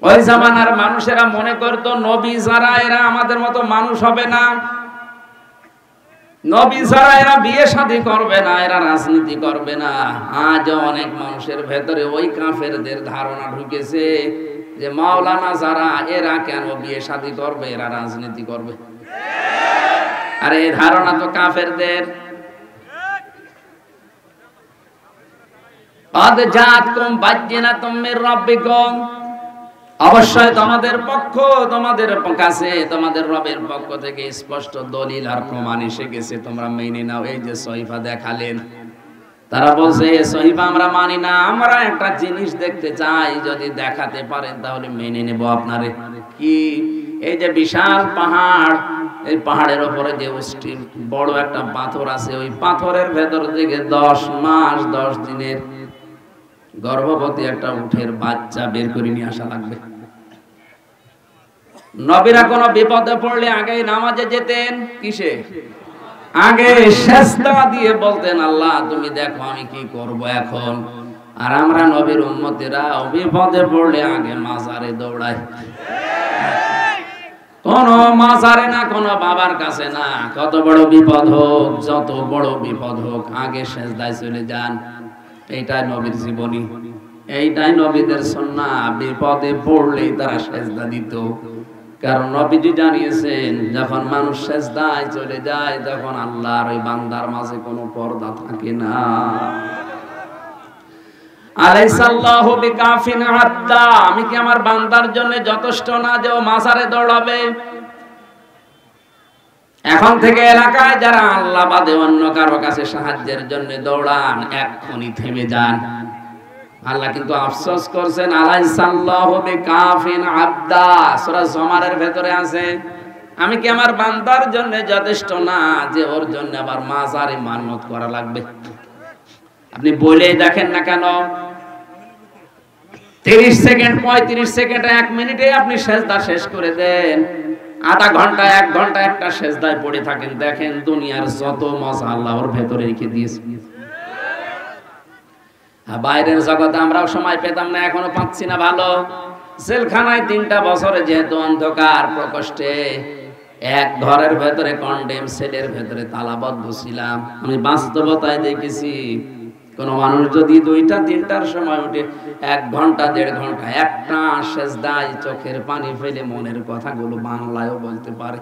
ওই জামানার মানুষেরা মনে করতো নবী যারা এরা আমাদের মতো মানুষ হবে না, নবী যারা এরা বিয়ে শাদী করবে না, এরা রাজনীতি করবে না। আজ অনেক মানুষের ভেতরে ওই কাফেরদের ধারণা ঢুকেছে যে মাওলানা যারা এরা কেন বিয়ে শাদী করবে, এরা রাজনীতি করবে। আরে এই ধারণা তো কাফেরদের। قد جاءتكم بينة من ربكم, অবশ্যই তোমাদের কাছে তোমাদের রবের পক্ষ থেকে স্পষ্ট দলিল আর প্রমাণ এসে গেছে, তোমরা মেনে নাও। এই যে সহিফা দেখালেন, তারা বলছে সহিফা আমরা মানি না, আমরা একটা জিনিস দেখতে চাই, যদি দেখাতে পারেন তাহলে মেনে নেব আপনারে। কি? এই যে বিশাল পাহাড়, এই পাহাড়ের উপরে যে অস্থির বড় একটা পাথর আছে, ওই পাথরের ভেতর থেকে 10 মাস 10 দিনের গর্ভবতী একটা উটের বাচ্চা বের করে নিয়ে আসা লাগবে। নবীরা কোনো বিপদে পড়লে আগে নামাজে যেতেন, কিসে? আগে সেজদা দিয়ে বলতেন, আল্লাহ তুমি দেখো আমি কি করব এখন। আর আমরা নবীর উম্মতেরা বিপদে পড়লে আগে মাজারে দৌড়াই। কোন মাজারে না, কোন বাবার কাছে না, কত বড় বিপদ হোক, যত বড় বিপদ হোক, আগে সেজদায় চলে যান। এইটাই নবীর জীবনী, এইটাই নবীদের সুন্নাহ। বিপদে পড়লেই তারা সেজদা দিত, কারণ নবীজি জানিয়েছেন যখন মানুষ সেজদায় চলে যায় তখন আল্লাহর ওই বান্দার মাঝে কোনো পর্দা থাকে না। আলাইসাল্লাহু বিকাফিন আবদা, আমি কি আমার বান্দার জন্য যথেষ্ট না যে ও মাজারে দৌড়াবে? এখন থেকে এলাকায় যারা আল্লাহ বাদে অন্য কারো কাছে সাহায্যের জন্য দৌড়ান, এক্ষুনি থেমে যান। আল্লাহ কিন্তু আফসোস করছেন, আলাইসাল্লাহু বিকাফিন আবদা, সূরা জুমারের ভেতরে আছে, আমি কি আমার বান্দার জন্য যথেষ্ট না যে ওর জন্য আবার মাজারে মানত করা লাগবে? আপনি বলেই দেখেন না কেন, 30 সেকেন্ড 35 সেকেন্ড 1 মিনিটে আপনি সেজদা শেষ করে দেন, আধা ঘন্টা 1 ঘন্টা একটা সেজদায় পড়ে থাকেন, দেখেন দুনিয়ার যত মজা আল্লাহ ওর ভেতরে রেখে দিয়েছে। বাইরের জগতে আমরাও সময় পেতাম না, এখনো পাচ্ছি না ভালো। জেলখানায় 3টা বছরে যেহেতু অন্ধকার প্রকোষ্ঠে এক ঘরের ভেতরে কন্ডেম সেলের ভেতরে তালাবদ্ধ ছিলাম, আমি বাস্তবতায় দেখেছি কোন মানুষ যদি 2টা 3টার সময় উঠে 1 ঘন্টা 1.5 ঘন্টা একটা সেজদায় চোখের পানি ফেলে মনের কথাগুলো বাংলায়ও বলতে পারে।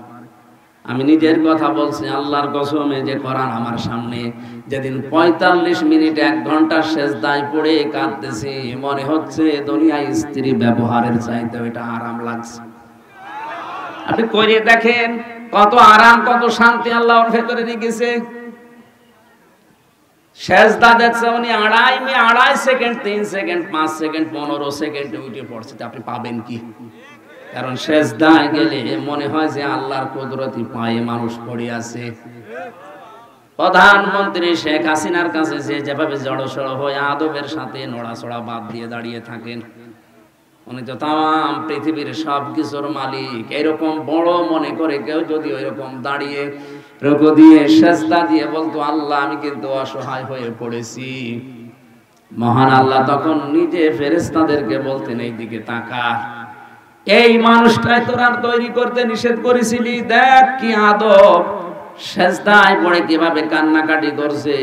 আমি নিজের কথা বলছি, আল্লাহর কসমে যে কোরআন আমার সামনে, যেদিন 45 মিনিট 1 ঘন্টা সেজদায় পড়ে কাঁদতেছি, মনে হচ্ছে দুনিয়ায় স্ত্রী ব্যবহারের চাইতে এটা আরাম লাগছে। আপনি করে দেখেন কত আরাম, কত শান্তি আল্লাহ ওর ভেতরে রেখেছে। সেজদা দেখছে উনি 2.5 সেকেন্ড 3 সেকেন্ড 5 সেকেন্ড 15 সেকেন্ডে উঠে পড়ছে, আপনি পাবেন কি? কারণ সেজদায় গেলে মনে হয় যে আল্লাহর কুদরতি পায়ে মানুষ পড়ে আছে। প্রধানমন্ত্রী শেখ হাসিনার কাছে যে যেভাবে জড়সড় হয়ে আদবের সাথে নড়াচড়া বাদ দিয়ে দাঁড়িয়ে থাকেন, উনি তো তাম পৃথিবীর সব কিছুর মালিক। এরকম বড় মনে করে কেউ যদি ওইরকম দাঁড়িয়ে রুকু দিয়ে সেজদা দিয়ে বলতো আল্লাহ আমি কিন্তু অসহায় হয়ে পড়েছি, মহান আল্লাহ তখন নিজে ফেরেশতাদেরকে বলতেন এই দিকে তাকা, এই মানুষটাই তোরা তৈরি করতে নিষেধ করেছিলি, দেখ কি আদব, সেজদায় পড়ে কিভাবে কান্নাকাটি করছে।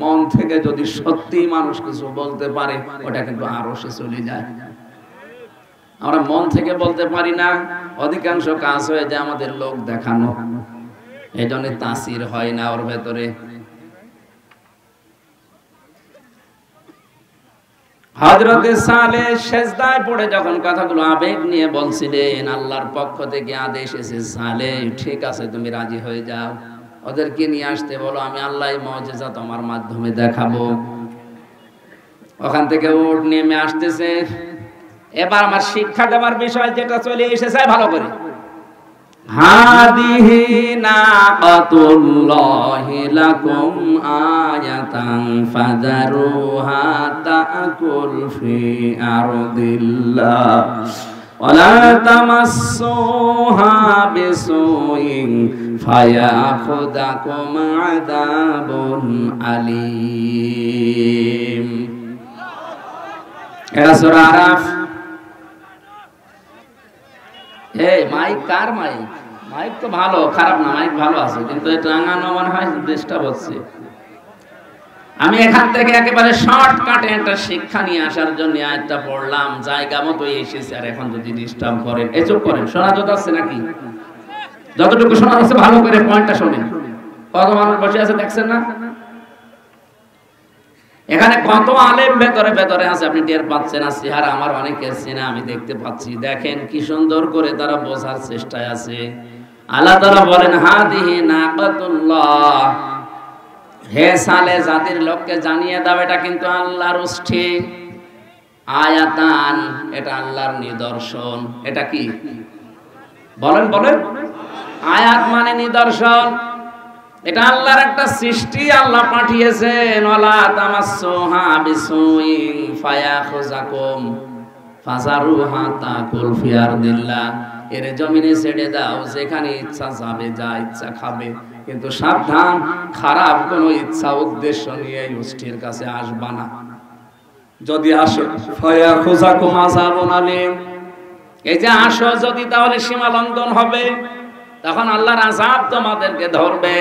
মন থেকে যদি সত্যি মানুষ কিছু বলতে পারে ওটা কিন্তু আরশে চলে যায়। আমরা মন থেকে বলতে পারি না, অধিকাংশ কাজ হয়ে যায় আমাদের লোক দেখানো, এই জন্য তাসির হয় না ওর ভেতরে। হযরতে সালেহ সেজদায় পড়ে যখন কথাগুলো আবেগ নিয়ে বলছিলেন, আল্লাহর পক্ষ থেকে আদেশ এসেছে, সালেহ ঠিক আছে তুমি রাজি হয়ে যাও, ওদেরকে নিয়ে আসতে বলো, আমি আল্লাহর মুজিজা তোমার মাধ্যমে দেখাবো। ওখান থেকে উট নেমে আসতেছে। এবার আমার শিক্ষা দেওয়ার বিষয় যেটা চলে এসেছে ভালো করে, হাদিহি নাকাতুল্লাহি লাকুম আয়াতান ফাযারুহা তাকুল ফি আরদিল্লাহ ওয়ালা তামাসসুহা বিসুইন ফায়াখুযাকুম আযাবুন আলীম। এটা সূরা আরাফ। এই মাইক কার মাইক? মাইক তো ভালো, খারাপ না, মাইক ভালো আছে, কিন্তু এটা টাঙানো মনে হয় ডিস্টার্ব হচ্ছে। আমি এখান থেকে একেবারে শর্টকাটে একটা শিক্ষা নিয়ে আসার জন্য আয়াতটা পড়লাম, জায়গা মতো এসেছে। আর এখন যদি ডিস্টার্ব করেন, এই চুপ করেন, শোনা যাচ্ছে নাকি? যতটুকু শোনা যাচ্ছে ভালো করে পয়েন্টটা শোনেন। কত মানুষ বসে আছে দেখছেন না? এখানে কত আলেম ভেতরে ভেতরে আছে আপনি টের পাচ্ছেন না। চেহারা আমার অনেকের চেনা আমি দেখতে পাচ্ছি। দেখেন কি সুন্দর করে তারা বোঝার চেষ্টায় আছে। আল্লাহ তাআলা বলেন হাদিহি নাকাতুল্লাহ, হে সালেহ জাতির লোককে জানিয়ে দাও এটা কিন্তু আল্লাহর উষ্ঠি, আয়াতান এটা আল্লাহর নিদর্শন। এটা কি বলেন বলেন? আয়াত মানে নিদর্শন, এটা আল্লাহর একটা সৃষ্টি, আল্লাহ পাঠিয়েছেন। ওয়ালা তামাসসুহা বিসুইন ফায়াখুযাকুম ফাযারুহা তাকুল ফি আরদিল্লাহ, এর জমিনে ছেড়ে দাও, যেখানে ইচ্ছা যাবে, যা ইচ্ছা খাবে, কিন্তু সাবধান খারাপ কোনো ইচ্ছা উদ্দেশ্য নিয়ে এই উষ্ঠির কাছে আসবা না। যদি আসো ফায়াখুযাকুম আযাবুন আলীম, এই যে আসো যদি, তাহলে সীমা লঙ্ঘন হবে, তখন আল্লাহর আযাব তোমাদেরকে ধরবে।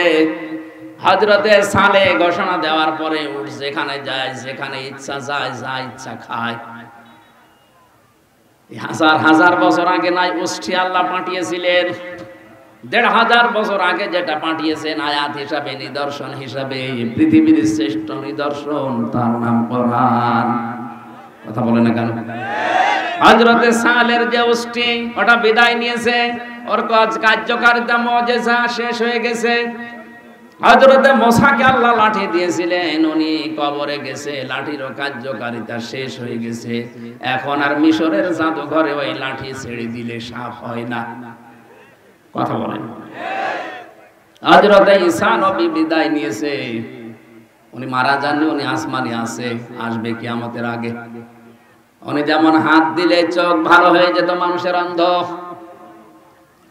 হযরতে সালেহ ঘোষণা দেওয়ার পরে উঠ যেখানে যায়, যেখানে ইচ্ছা যায়, যা ইচ্ছা খায়। হাজার হাজার বছর আগে নাই উষ্ঠি আল্লাহ পাঠিয়েছিলেন, ১৫০০ বছর আগে যেটা পাঠিয়েছেন আয়াত হিসাবে, নিদর্শন হিসাবে, পৃথিবীর শ্রেষ্ঠ নিদর্শন, তার নাম কোরআন। কথা বলে না কেন? হযরতে সালেহর যে উষ্ঠি ওটা বিদায় নিয়েছে, ওর কার্যকারিতা মুজিজা শেষ হয়ে গেছে। হযরতে মুসাকে আল্লাহ লাঠি দিয়েছিলেন, উনি কবরে গেছে, লাঠিরও কার্যকারিতা শেষ হয়ে গেছে। এখন আর মিশরের জাদুঘরে ওই লাঠি ছেড়ে দিলে সাপ হয় না। কথা বলেন? হযরতে ঈসা নবী বিদায় নিয়েছে, উনি মারা যাননি, উনি আসমানে আছে, আসবে কিয়ামতের আগে। উনি যেমন হাত দিলে চোখ ভালো হয়ে যেত, মানুষের অন্ধ,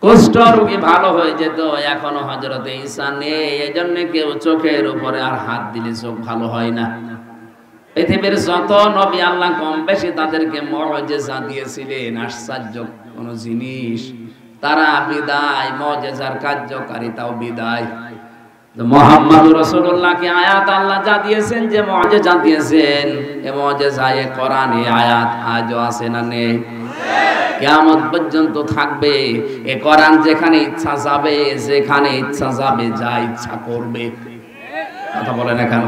কুষ্ঠ রোগী ভালো হয়ে যেত, এখনো হযরতে ঈসা নেই, এজন্য কেউ চোখের উপরে আর হাত দিলে চোখ ভালো হয় না। পৃথিবীর যত নবী আল্লাহ কম বেশি তাদেরকে মুজিজা দিয়েছিলেন, আশ্চর্য কোন জিনিস, তারা বিদায়, মুজিজার কার্যকারিতাও বিদায়। মুহাম্মদুর রাসূলুল্লাহকে আয়াত আল্লাহ যা দিয়েছেন, যে মুজিজা দিয়েছেন, এই মুজিজায়ে কোরআনে আয়াত আজও আছে না নেই? কিয়ামত পর্যন্ত থাকবে। এই কোরআন যেখানে ইচ্ছা যাবে, যেখানে ইচ্ছা যাবে, যা ইচ্ছা করবে। কথা বলে না কেন?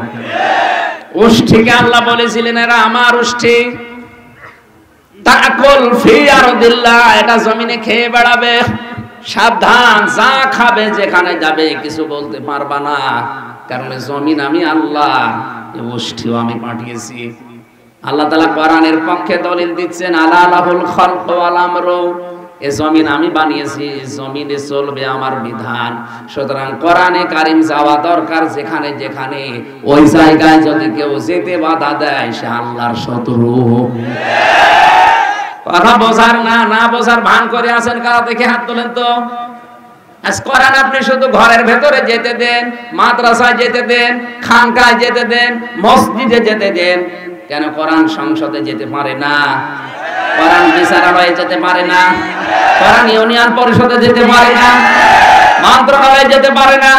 উষ্ঠিকে আল্লাহ বলেছিলেন এরা আমার উষ্ঠি, তাকুল ফি আরদিল্লাহ, এটা জমিনে খেয়ে বেড়াবে, সাবধান, যা খাবে, যেখানে যাবে, কিছু বলতে পারবা না, কারণ জমিন আমি আল্লাহ, এই উষ্ঠিও আমি পাঠিয়েছি। আল্লাহ তাআলা কোরআনের পক্ষে দলিল দিচ্ছেন, আলা লাহুল খালকু ওয়াল আমরু, এই জমিন আমি বানিয়েছি, জমিনে চলবে আমার বিধান। সুতরাং কোরআনে কারীম যাওয়া দরকার যেখানে যেখানে, ওই জায়গায় যদি কেউ যেতে বাধা দেয় সে আল্লাহর শত্রু। কথা বোঝার না বোঝার ভান করে আছেন কারা, দেখে হাত তোলেন তো। আজ কোরআন আপনি শুধু ঘরের ভেতরে যেতে দেন, মাদ্রাসায় যেতে দেন, খানকায় যেতে দেন, মসজিদে যেতে দেন, কেন কোরআন সংসদে যেতে পারে না? কোরআন বিচারালয়ে যেতে পারে না? কোরআন ইউনিয়ন পরিষদে যেতে পারে না? মন্ত্রণালয়ে যেতে পারে না?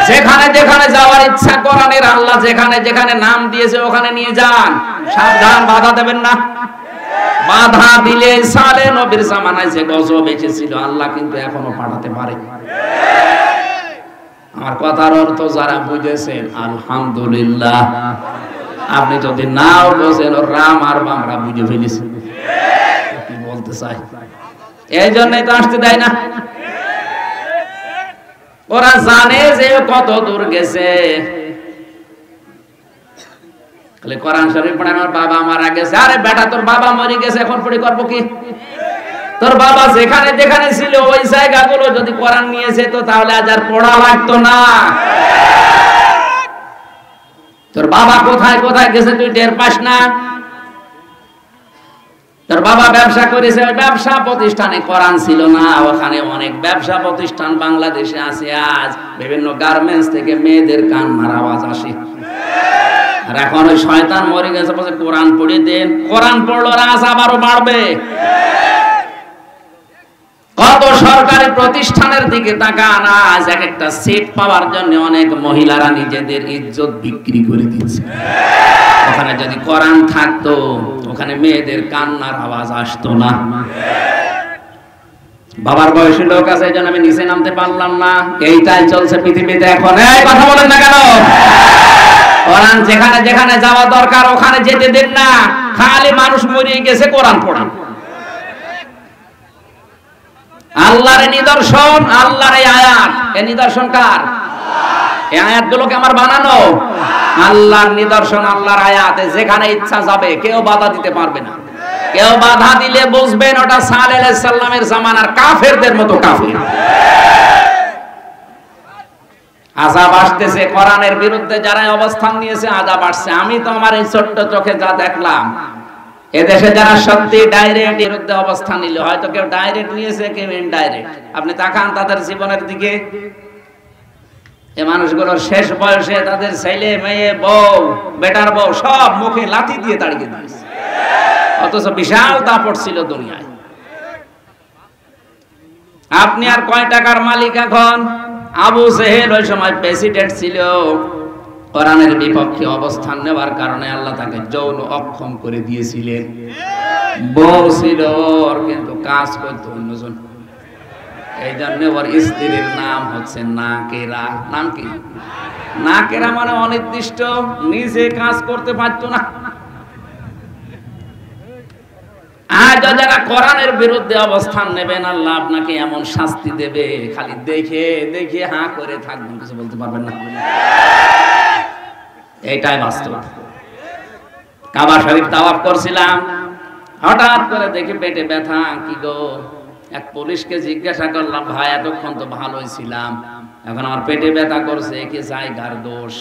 যেখানে যেখানে যাওয়ার ইচ্ছা কোরআনের আল্লাহ যেখানে যেখানে নাম দিয়েছে ওখানে নিয়ে যান। সাবধান, বাধা দেবেন না। বাধা দিলে সালে নবীর জামানায় যে গজব এসেছিল আল্লাহ কিন্তু এখনো পাঠাতে পারে। আমার কথার অর্থ যারা বুঝেছেন আলহামদুলিল্লাহ, আপনি যদি নাও বোঝেন রাম আর বাংলা বুঝে ফেলেছেন কি বলতে চাই, এই জন্যই তো আসতে দেয় না। ওরা জানে যে কত দূর গেছে। কোরআন শরীফ পড়ে আমার বাবা মারা গেছে, আরে বেটা তোর বাবা মরে গেছে এখন পড়ে করবো কি? তোর বাবা যেখানে যেখানে ছিল ওই জায়গাগুলো যদি কোরআন নিয়েছে তো তাহলে আজ আর পড়া লাগতো না। তোর বাবা কোথায় কোথায় গেছে তুই টের পাস না? তোর বাবা ব্যবসা করেছে, ওই ব্যবসা প্রতিষ্ঠানে কোরআন ছিল না। ওখানে অনেক ব্যবসা প্রতিষ্ঠান বাংলাদেশে আছে, আজ বিভিন্ন গার্মেন্টস থেকে মেয়েদের কান্নার আওয়াজ আসে। আর এখন ওই শয়তান মরে গেছে বলে কোরআন পড়ে দেন, কোরআন পড়লো রাজ আবারও বাড়বে। কত সরকারি প্রতিষ্ঠানের দিকে তাকান, আজ এক একটা সিট পাওয়ার জন্য অনেক মহিলারা নিজেদের ইজ্জত বিক্রি করে দিচ্ছে। ওখানে যদি কোরআন থাকতো ওখানে মেয়েদের কান্নার আওয়াজ আসতো না। বাবার বয়সী লোক আছে এই জন্য আমি নিচে নামতে পারলাম না, এইটাই চলছে পৃথিবীতে এখন। এই কথা বলেন না কেন? কোরআন যেখানে যেখানে যাওয়া দরকার ওখানে যেতে দেন না। খালি মানুষ মরে গেছে কোরআন পড়ান। আল্লাহর নিদর্শন, আল্লাহর এই আয়াত, এই নিদর্শন কার? এই আয়াতগুলোকে আমার বানানো। আল্লাহর নিদর্শন, আল্লাহর আয়াত, যেখানে ইচ্ছা যাবে কেউ বাধা দিতে পারবে না। কেউ বাধা দিলে বুঝবেন ওটা সালেহ আলাইহিস সালামের জামানার কাফেরদের মতো কাফের। আযাব আসতেছে, কোরআনের বিরুদ্ধে যারা অবস্থান নিয়েছে আযাব আসছে। আমি তো আমার এই ছোট্ট চোখে যা দেখলাম, এদেশে যারা সত্যি ডাইরেক্ট বিরুদ্ধে অবস্থান নিল, হয়তো কেউ ডাইরেক্ট নিয়েছে, কেউ ইনডাইরেক্ট। আপনি তাকান তাদের জীবনের দিকে, এই মানুষগুলোর শেষ বয়সে তাদের ছেলে মেয়ে বউ বেটার বউ সব মুখে লাথি দিয়ে তাড়িয়ে দিয়েছে, অথচ বিশাল দাপট ছিল দুনিয়ায়। আপনি আর কয় টাকার মালিক এখন? আবু জেহেল ওই সময় প্রেসিডেন্ট ছিল, কোরআনের বিপক্ষে অবস্থান নেওয়ার কারণে আল্লাহ তাকে যৌন অক্ষম করে দিয়েছিলেন। বউ ছিল ওর, কিন্তু কাজ করতো অন্যজন। এই জন্য ওর স্ত্রীর নাম হচ্ছে নাকেরা। নাম কি? নাকেরা মানে অনির্দিষ্ট, নিজে কাজ করতে পারতো না। আজ যারা কোরআনের বিরুদ্ধে অবস্থান নেবেন আল্লাহ আপনাকে এমন শাস্তি দেবে, খালি দেখে দেখে হাঁ করে থাকবেন, কিছু বলতে পারবেন না। এইটাই বাস্তব। কাবা শরীফ তাওয়াফ করছিলাম, হঠাৎ করে দেখি পেটে ব্যথা। কি গো? এক পুলিশকে জিজ্ঞাসা করলাম, ভাই এতক্ষণ তো ভালোই ছিলাম, এখন আমার পেটে ব্যথা করছে, কি জায়গার দোষ?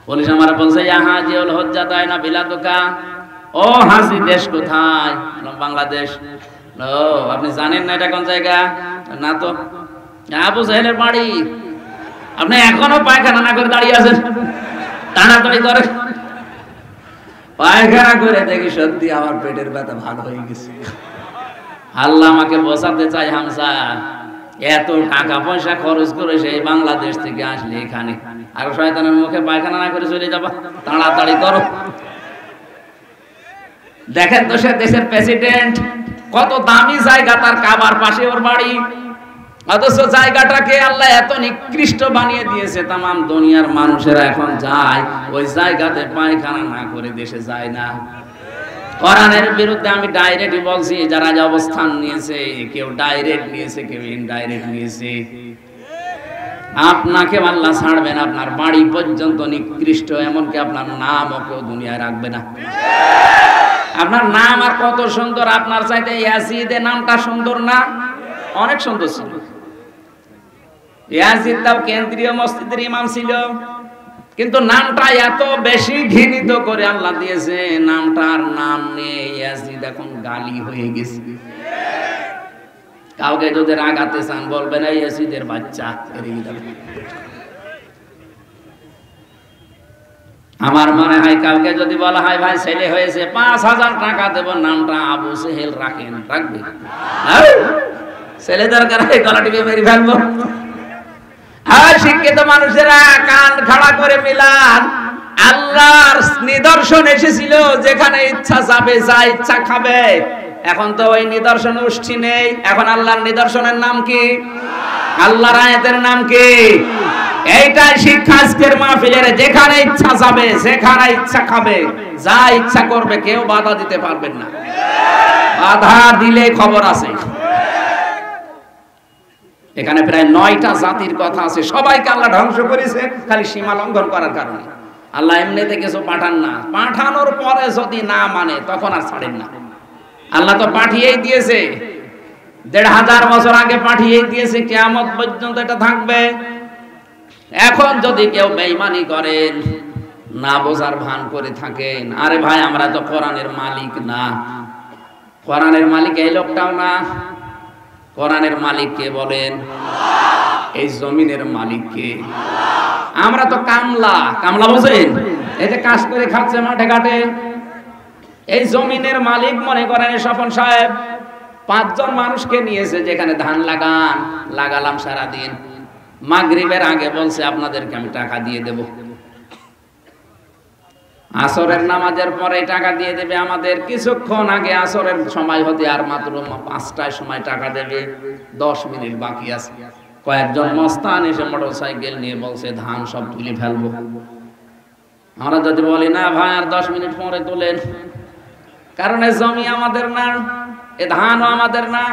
পুলিশ আমার বলছে হাজিউল হজ্জাতায় না বিলাদুকা। ও হাজি, দেশ কোথায়? বাংলাদেশ। ও আপনি জানেন না এটা কোন জায়গা? না তো। আবু জাহেলের বাড়ি। আপনি এখনো পায়খানা না করে দাঁড়িয়ে আছেন, টানাটানি করে। পায়খানা করে দেখি সত্যি আমার পেটের ব্যথা ভালো হয়ে গেছে। আল্লাহ আমাকে বোঝাতে চাই, হামসা এত টাকা পয়সা খরচ করে সেই বাংলাদেশ থেকে আসলে এখানে আর শয়তানের মুখে পায়খানা না করে চলে যাবা, তাড়াতাড়ি করো। দেখেন তো সে দেশের প্রেসিডেন্ট, কত দামি জায়গা তার, কাবার পাশে ওর বাড়ি, অথচ জায়গাটাকে আল্লাহ এত নিকৃষ্ট বানিয়ে দিয়েছে। তামাম দুনিয়ার মানুষেরা এখন যায় ওই জায়গাতে পায়খানা না করে দেশে যায় না। কোরআনের বিরুদ্ধে আমি ডাইরেক্টই বলছি, যারা যে অবস্থান নিয়েছে, কেউ ডাইরেক্ট নিয়েছে, কেউ ইনডাইরেক্ট নিয়েছে। আপনাকে আল্লাহ ছাড়বেন, আপনার বাড়ি পর্যন্ত নিকৃষ্ট, এমনকি আপনার নামও কেউ দুনিয়ায় রাখবে না। আপনার নাম আর কত সুন্দর, আপনার চাইতে ইয়াজিদের নামটা সুন্দর না? অনেক সুন্দর ছিল। ইয়াজিদ তাও কেন্দ্রীয় মসজিদের ইমাম ছিল, কিন্তু নামটা এত বেশি ঘৃণিত করে আল্লাহ দিয়েছে, নামটার নাম নিয়ে ইয়াজিদ এখন গালি হয়ে গেছে। কাউকে যদি রাগাতে চান বলবেন এই ইয়াজিদের বাচ্চা। আমার মনে হয় কাউকে যদি বলা হয় ভাই ছেলে হয়েছে ৫,০০০ টাকা দেব, নামটা আবু সেহেল রাখেন, রাখবে? ছেলে দরকার হয় গলা টিপে মেরে ফেলবো। আর শিক্ষিত মানুষেরা কান খাড়া করে মিলান। আল্লাহর নিদর্শন এসেছিল, যেখানে ইচ্ছা যাবে, যা ইচ্ছা খাবে। এখন তো ওই নিদর্শন উষ্ঠি নেই। এখন আল্লাহর নিদর্শনের নাম কি? আল্লাহর আয়াতের নাম কি? এইটাই শিক্ষা আজকের মাহফিলের। যেখানে ইচ্ছা যাবে, যেখানে ইচ্ছা খাবে, যা ইচ্ছা করবে, কেউ বাধা দিতে পারবেন না। বাধা দিলে খবর আছে। এখানে প্রায় ৯টা জাতির কথা আছে, সবাইকে আল্লাহ ধ্বংস করেছে খালি সীমা লঙ্ঘন করার কারণে। আল্লাহ এমনিতে কিছু পাঠান না, পাঠানোর পরে যদি না মানে তখন আর ছাড়েন না। আল্লাহ তো পাঠিয়েই দিয়েছে, ১৫০০ বছর আগে পাঠিয়েই দিয়েছে, কিয়ামত পর্যন্ত এটা থাকবে। এখন যদি কেউ বেঈমানি করেন, না বোঝার ভান করে থাকেন, আরে ভাই আমরা তো কোরআনের মালিক না। কোরআনের মালিক এই লোকটাও না। কোরআনের মালিক কে বলেন? এই জমিনের মালিক কে? আমরা তো কামলা। কামলা বোঝেন? এই যে কাজ করে খাচ্ছে মাঠে ঘাটে, এই জমিনের মালিক মনে করেন স্বপন সাহেব ৫ জন মানুষকে নিয়েছে, যেখানে ধান লাগান, লাগালাম সারাদিন। মাগরিবের আগে বলছে আপনাদেরকে আমি টাকা দিয়ে দেব। আসরের নামাজের পরে টাকা দিয়ে দেবে আমাদের। কিছুক্ষণ আগে আসরের সময় হতে আর মাত্র ৫টার সময় টাকা দেবে, ১০ মিনিট বাকি আছে। কয়েকজন মস্তান এসে মোটরসাইকেল নিয়ে বলছে ধান সব তুলে ফেলবো। আমরা যদি বলি না ভাই আর ১০ মিনিট পরে তোলেন, কারণ এই জমি আমাদের না, এ ধানও আমাদের না।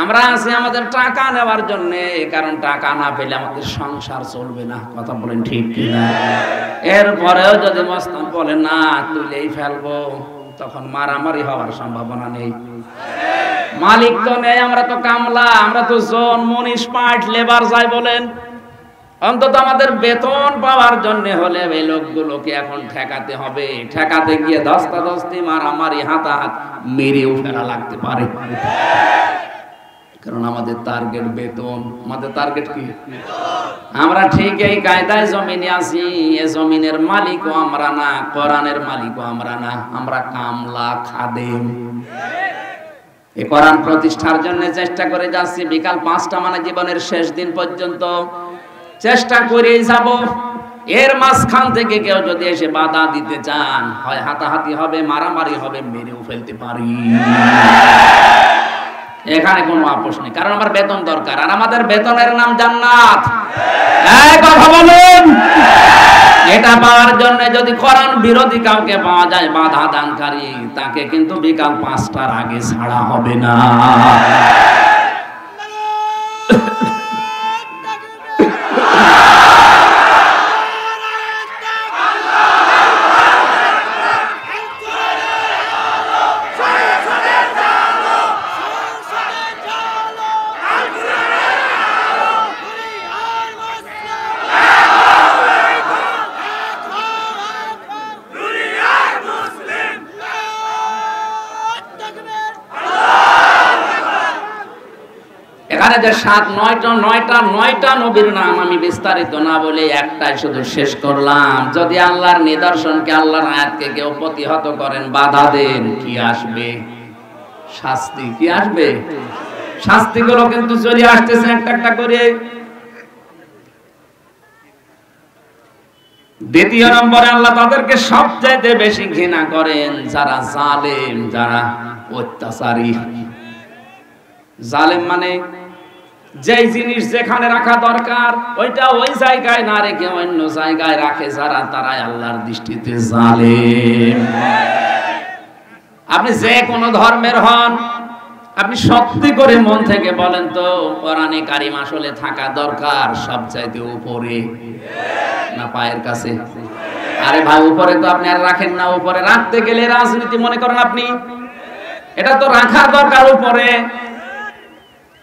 আমরা আছি আমাদের টাকা নেওয়ার জন্য, কারণ টাকা না পেলে আমাদের সংসার চলবে না। কথা বলেন ঠিক কিনা? এরপরেও যদি মস্তান বলে না তুলেই ফেলবো, তখন মারামারি হওয়ার সম্ভাবনা নেই। মালিক তো নেই, আমরা তো কামলা, আমরা তো জন, মনিশ, পাট, লেবার যাই বলেন। অন্তত আমাদের বেতন পাওয়ার জন্য হলে এই লোকগুলোকে এখন ঠেকাতে হবে। ঠেকাতে গিয়ে ধস্তাধস্তি, মারামারি, হাতাহাত, মেরেও ফেলা লাগতে পারে। কারণ আমাদের টার্গেট বেতন। আমাদের টার্গেট কি? আমরা ঠিক এই কায়দায় জমিনে আছি। এ জমিনের মালিকও আমরা না, কোরআনের মালিকও আমরা না, আমরা কামলা, খাদেম। এই কোরআন প্রতিষ্ঠার জন্য চেষ্টা করে যাচ্ছি। বিকাল ৫টা মানে জীবনের শেষ দিন পর্যন্ত চেষ্টা করেই যাব। এর মাঝখান থেকে কেউ যদি এসে বাধা দিতে চান, হয় হাতাহাতি হবে, মারামারি হবে, মেরেও ফেলতে পারি। এখানে কোনো আপোষ নেই, কারণ আমার বেতন দরকার, আর আমাদের বেতনের নাম জান্নাত। এই কথা বলুন। এটা পাওয়ার জন্য যদি কোরআন বিরোধী কাউকে পাওয়া যায়, বাধা দানকারী, তাকে কিন্তু বিকাল ৫টার আগে ছাড়া হবে না। এখানে যে ৯টা নবীর নাম আমি বিস্তারিত না বলে একটাই শুধু শেষ করলাম। যদি আল্লাহর নিদর্শনকে, আল্লাহর আয়াতকে কেউ প্রতিহত করেন, বাধা দেন, কি আসবে? শাস্তি। কি আসবে? শাস্তিগুলো কিন্তু চলে আসতেছে একটা একটা করে। দ্বিতীয় নম্বরে আল্লাহ তাদেরকে সবচাইতে বেশি ঘৃণা করেন যারা জালেম, যারা অত্যাচারী। জালেম মানে যেই জিনিস যেখানে রাখা দরকার ওইটা ওই জায়গায় না রেখে অন্য জায়গায় রাখে যারা, তারাই আল্লাহর দৃষ্টিতে জালেম। আপনি যে কোনো ধর্মের হন, আপনি সত্যি করে মন থেকে বলেন তো কোরআনে কারিম আসলে থাকা দরকার সবচাইতে উপরে না পায়ের কাছে? আরে ভাই উপরে তো আপনি আর রাখেন না। উপরে রাখতে গেলে রাজনীতি মনে করেন আপনি, এটা তো রাখার দরকার উপরে।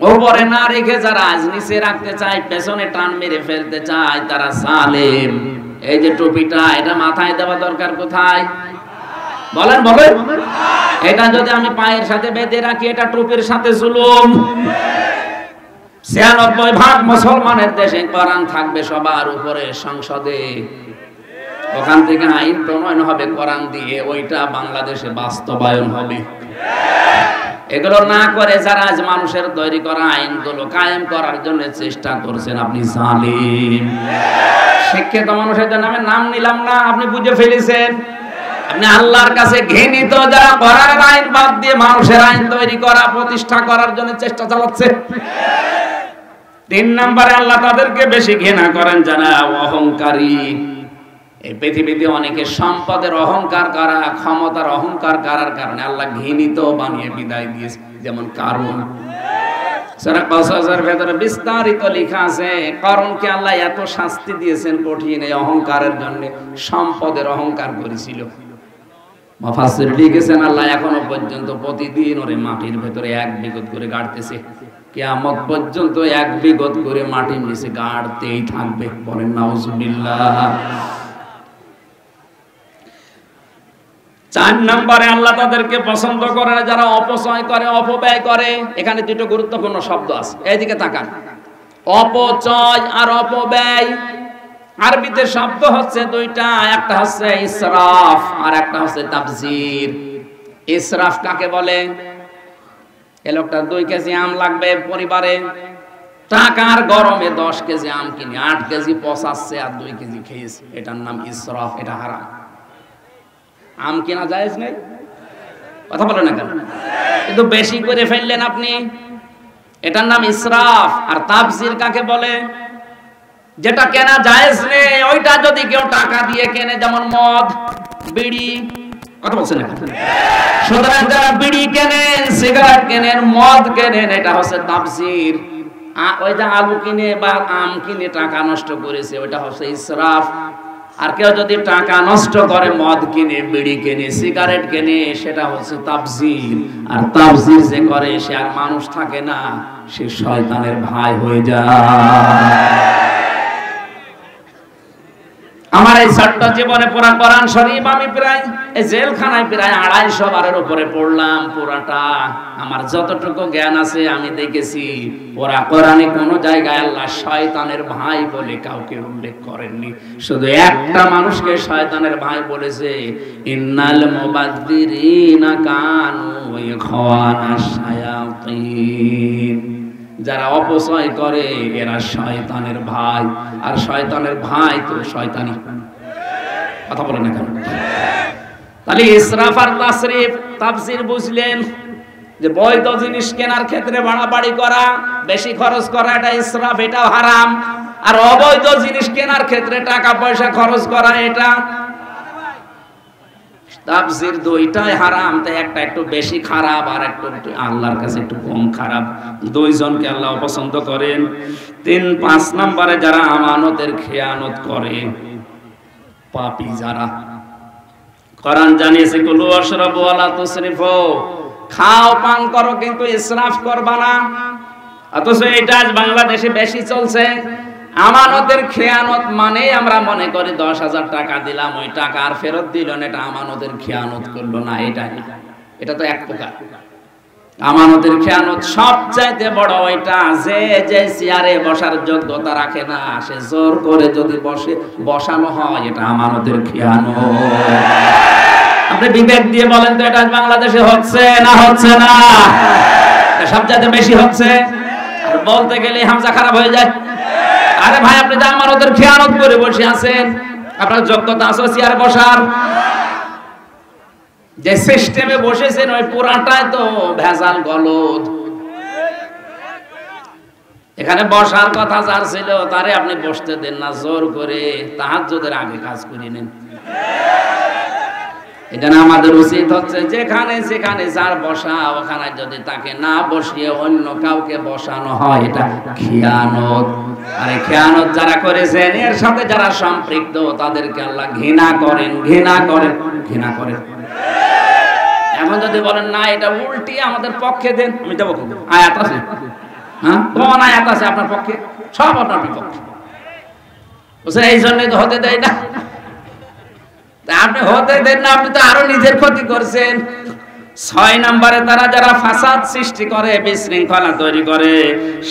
উপরে না রেখে যারা আজ নিচে রাখতে চায়, পেছনে টান মেরে ফেলতে চায়, তারা জালেম। এই যে টুপিটা, এটা মাথায় দেওয়া দরকার কোথায়? বলেন বলেন। এটা যদি আমি পায়ের সাথে বেঁধে রাখি, এটা টুপির সাথে জুলুম। ৯৬% মুসলমানের দেশে কোরআন থাকবে সবার উপরে সংসদে, ওখান থেকে আইন প্রণয়ন হবে কোরআন দিয়ে, ওইটা বাংলাদেশে বাস্তবায়ন হবে। এগুলো না করে যারা আজ মানুষের তৈরি করা আইনগুলো কায়েম করার জন্য চেষ্টা করছেন, আপনি জালিম। শিক্ষিত মানুষের নামে নাম নিলাম না, আপনি বুঝে ফেলেছেন। আপনি আল্লাহর কাছে ঘৃণিত যারা কোরআনের আইন বাদ দিয়ে মানুষের আইন তৈরি করা প্রতিষ্ঠা করার জন্য চেষ্টা চালাচ্ছে। ৩ নম্বরে আল্লাহ তাদেরকে বেশি ঘৃণা করেন যারা অহংকারী। এই পৃথিবীতে অনেকে সম্পদের অহংকার করা, ক্ষমতার অহংকার করার কারণে আল্লাহ ঘৃণিত বানিয়ে বিদায় দিয়েছে, যেমন কারুন। সূরা কসসের ভেতরে বিস্তারিত লেখা আছে কারুনকে আল্লাহ এত শাস্তি দিয়েছেন কঠিন এই অহংকারের জন্য, সম্পদের অহংকার করেছিল। মুফাসসির লিখেছেন আল্লাহ এখনো পর্যন্ত প্রতিদিন ওরে মাটির ভেতরে 1 বিঘত করে গাড়তেছে, কিয়ামত পর্যন্ত 1 বিঘত করে মাটির নিচে গাড়তেই থাকবে। বলেন নাউজুবিল্লাহ। ৪ নম্বরে আল্লাহ তাদেরকে পছন্দ করে না যারা অপচয় করে, অপব্যয় করে। এখানে দুটো গুরুত্বপূর্ণ শব্দ আছে, এইদিকে তাকান। অপচয় আর অপব্যয় আরবিতে শব্দ হচ্ছে দুইটা, একটা হচ্ছে ইসরাফ আর একটা হচ্ছে তাবযির। ইসরাফ কাকে বলে? এই লোকটা 2 কেজি আম লাগবে পরিবারে, টাকার গরমে 10 কেজি আম কিনে 8 কেজি পচাচ্ছে আর 2 কেজি খেয়েছে, এটার নাম ইসরাফ, এটা হারাম। আম কিনা জায়েজ নেই, কথা বলেন না কেন? কিন্তু বেশি করে ফেললেন আপনি, এটার নাম ইসরাফ। আর তাবযির কাকে বলে? যেটা কেনা জায়েজ নেই ওইটা যদি কেউ টাকা দিয়ে কেনে, যেমন মদ, বিড়ি, কথা বলছেন না? সুতরাং যারা বিড়ি কেনেন, সিগারেট কেনেন, মদ কেনেন, এটা হচ্ছে তাবযির। ওই যে আলু কিনে বা আম কিনে টাকা নষ্ট করেছে, ওইটা হচ্ছে ইসরাফ। আর কেউ যদি টাকা নষ্ট করে মদ কিনে, বিড়ি কিনে, সিগারেট কিনে, সেটা হচ্ছে তাবযির। আর তাবযির যে করে সে আর মানুষ থাকে না, সে শয়তানের ভাই হয়ে যায়। আমার এই ছোট্ট জীবনে পুরা কোরআন শরীফ আমি প্রায় এই জেলখানায় প্রায় 250 বারের উপরে পড়লাম পুরাটা। আমার যতটুকু জ্ঞান আছে আমি দেখেছি পুরা কোরআনে কোনো জায়গায় আল্লাহ শয়তানের ভাই বলে কাউকে উল্লেখ করেননি। শুধু একটা মানুষকে শয়তানের ভাই বলেছে, ইন্নাল মুবাযযিরিনা কানু ইখওয়ানাশ শায়াতিন। যারা অপচয় করে এরা শয়তানের ভাই, আর শয়তানের ভাই তো শয়তানি। কথা বলেন না কেন? তাহলে ইসরাফ আর তাসরিফ তাফসীর বুঝলেন যে বৈধ জিনিস কেনার ক্ষেত্রে বাড়াবাড়ি করা, বেশি খরচ করা, এটা ইসরাফ, এটাও হারাম। আর অবৈধ জিনিস কেনার ক্ষেত্রে টাকা পয়সা খরচ করা, এটা তাফসীর দুইটাই হারাম। তাই একটা একটু বেশি খারাপ আর একটু আল্লাহর কাছে একটু কম খারাপ। দুইজনকে আল্লাহ পছন্দ করেন। 3-5 নম্বরে যারা আমানতের খেয়ানত করে, পাপী যারা। কোরআন জানিয়েছে কুলু ওয়াশরাবু ওয়ালা তুসরিফু, খাও পান করো কিন্তু ইসরাফ করবা না। অথচ এটা আজ বাংলাদেশে বেশি চলছে। আমানতের খেয়ানত মানে আমরা মনে করি 10,000 টাকা দিলাম, ওই টাকা আর ফেরত দিল না, এটা আমানতের খেয়ানত করলো না। এটা তো এক প্রকার আমানতের খেয়ানত। সবচাইতে বড় ওইটা যে চেয়ারে বসার যোগ্যতা রাখে না, সে জোর করে যদি বসানো হয়, এটা আমানতের খেয়ানত। আপনি বিবেক দিয়ে বলেন তো এটা বাংলাদেশে হচ্ছে না হচ্ছে না? সবচাইতে বেশি হচ্ছে। আর বলতে গেলে হামজা খারাপ হয়ে যায়। আরে ভাই, আপনি যে আমানতের খেয়ানত করে বসে আছেন, আপনার যোগ্যতা আছে চেয়ারে বসার? যে সিস্টেমে বসেছেন ওই পুরাটাই তো ভেজাল গলদ। এখানে বসার কথা যার ছিল তারে আপনি বসতে দেন না, জোর করে তাহাজ্জুদের আগে কাজ করে নেন। এখানে আমাদের উচিত হচ্ছে যেখানে যেখানে যার বসা, ওখানে যদি তাকে না বসিয়ে অন্য কাউকে বসানো হয়, এটা খেয়ানত। আর এই খেয়ানত যারা করেছেন, এর সাথে যারা সম্পৃক্ত, তাদেরকে আল্লাহ ঘৃণা করেন, ঘৃণা করেন, ঘৃণা করেন। এখন যদি বলেন না এটা উল্টি আমাদের পক্ষে দেন, আমি দেবো। আয়াত আছে? হ্যাঁ, কোন আয়াত আছে আপনার পক্ষে? সব আপনার বিপক্ষে। বলছে এই জন্যই তো হতে দেয় না। আপনি হতে দেন না, আপনি তো আরো নিজের ক্ষতি করছেন। 6 নম্বরে তারা যারা ফাসাদ সৃষ্টি করে, বিশৃঙ্খলা তৈরি করে।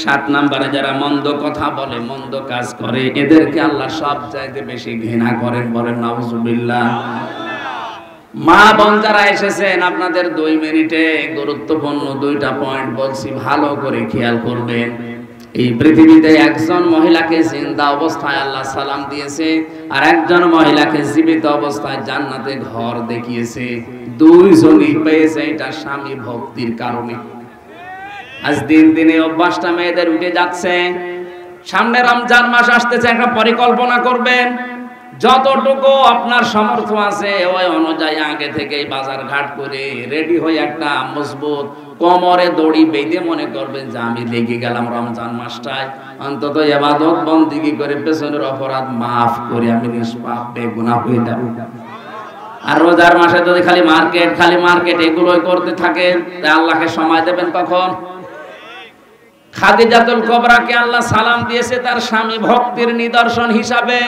7 নম্বরে যারা মন্দ কথা বলে, মন্দ কাজ করে, এদেরকে আল্লাহ সবচাইতে বেশি ঘৃণা করেন। বলেন নাউজুবিল্লাহ। মা বোন যারা এসেছেন, আপনাদের 2 মিনিটে গুরুত্বপূর্ণ 2টা পয়েন্ট বলছি, ভালো করে খেয়াল করবেন। এই পৃথিবীতে একজন মহিলাকে জিন্দা অবস্থায় আল্লাহ সালাম দিয়েছে, আর একজন মহিলাকে জীবিত অবস্থায় জান্নাতে ঘর দেখিয়েছে। 2 জনই পেয়েছে এটা স্বামী ভক্তির কারণে। আজ দিন দিনে অভ্যাসটা মেয়েদের উঠে যাচ্ছে। সামনে রমজান মাস আসতেছে, একটা পরিকল্পনা করবেন। যতটুকু আপনার সামর্থ্য আছে ওই অনুযায়ী আগে থেকেই বাজার ঘাট করে রেডি হয়ে একটা মজবুত কোমরে দড়ি বেঁধে মনে করবেন যে আমি লেগে গেলাম রমজান মাসটায়, অন্তত ইবাদত বন্দেগী করে পেছনের অপরাধ মাফ করে আমি নিষ্পাপ বেগুনাহ হয়ে যাব। আর রোজার মাসে যদি খালি মার্কেট এগুলোই করতে থাকেন, তাহলে আল্লাহকে সময় দেবেন কখন? খাদিজাতুল কুবরাকে আল্লাহ সালাম দিয়েছে তার স্বামী ভক্তির নিদর্শন হিসাবে।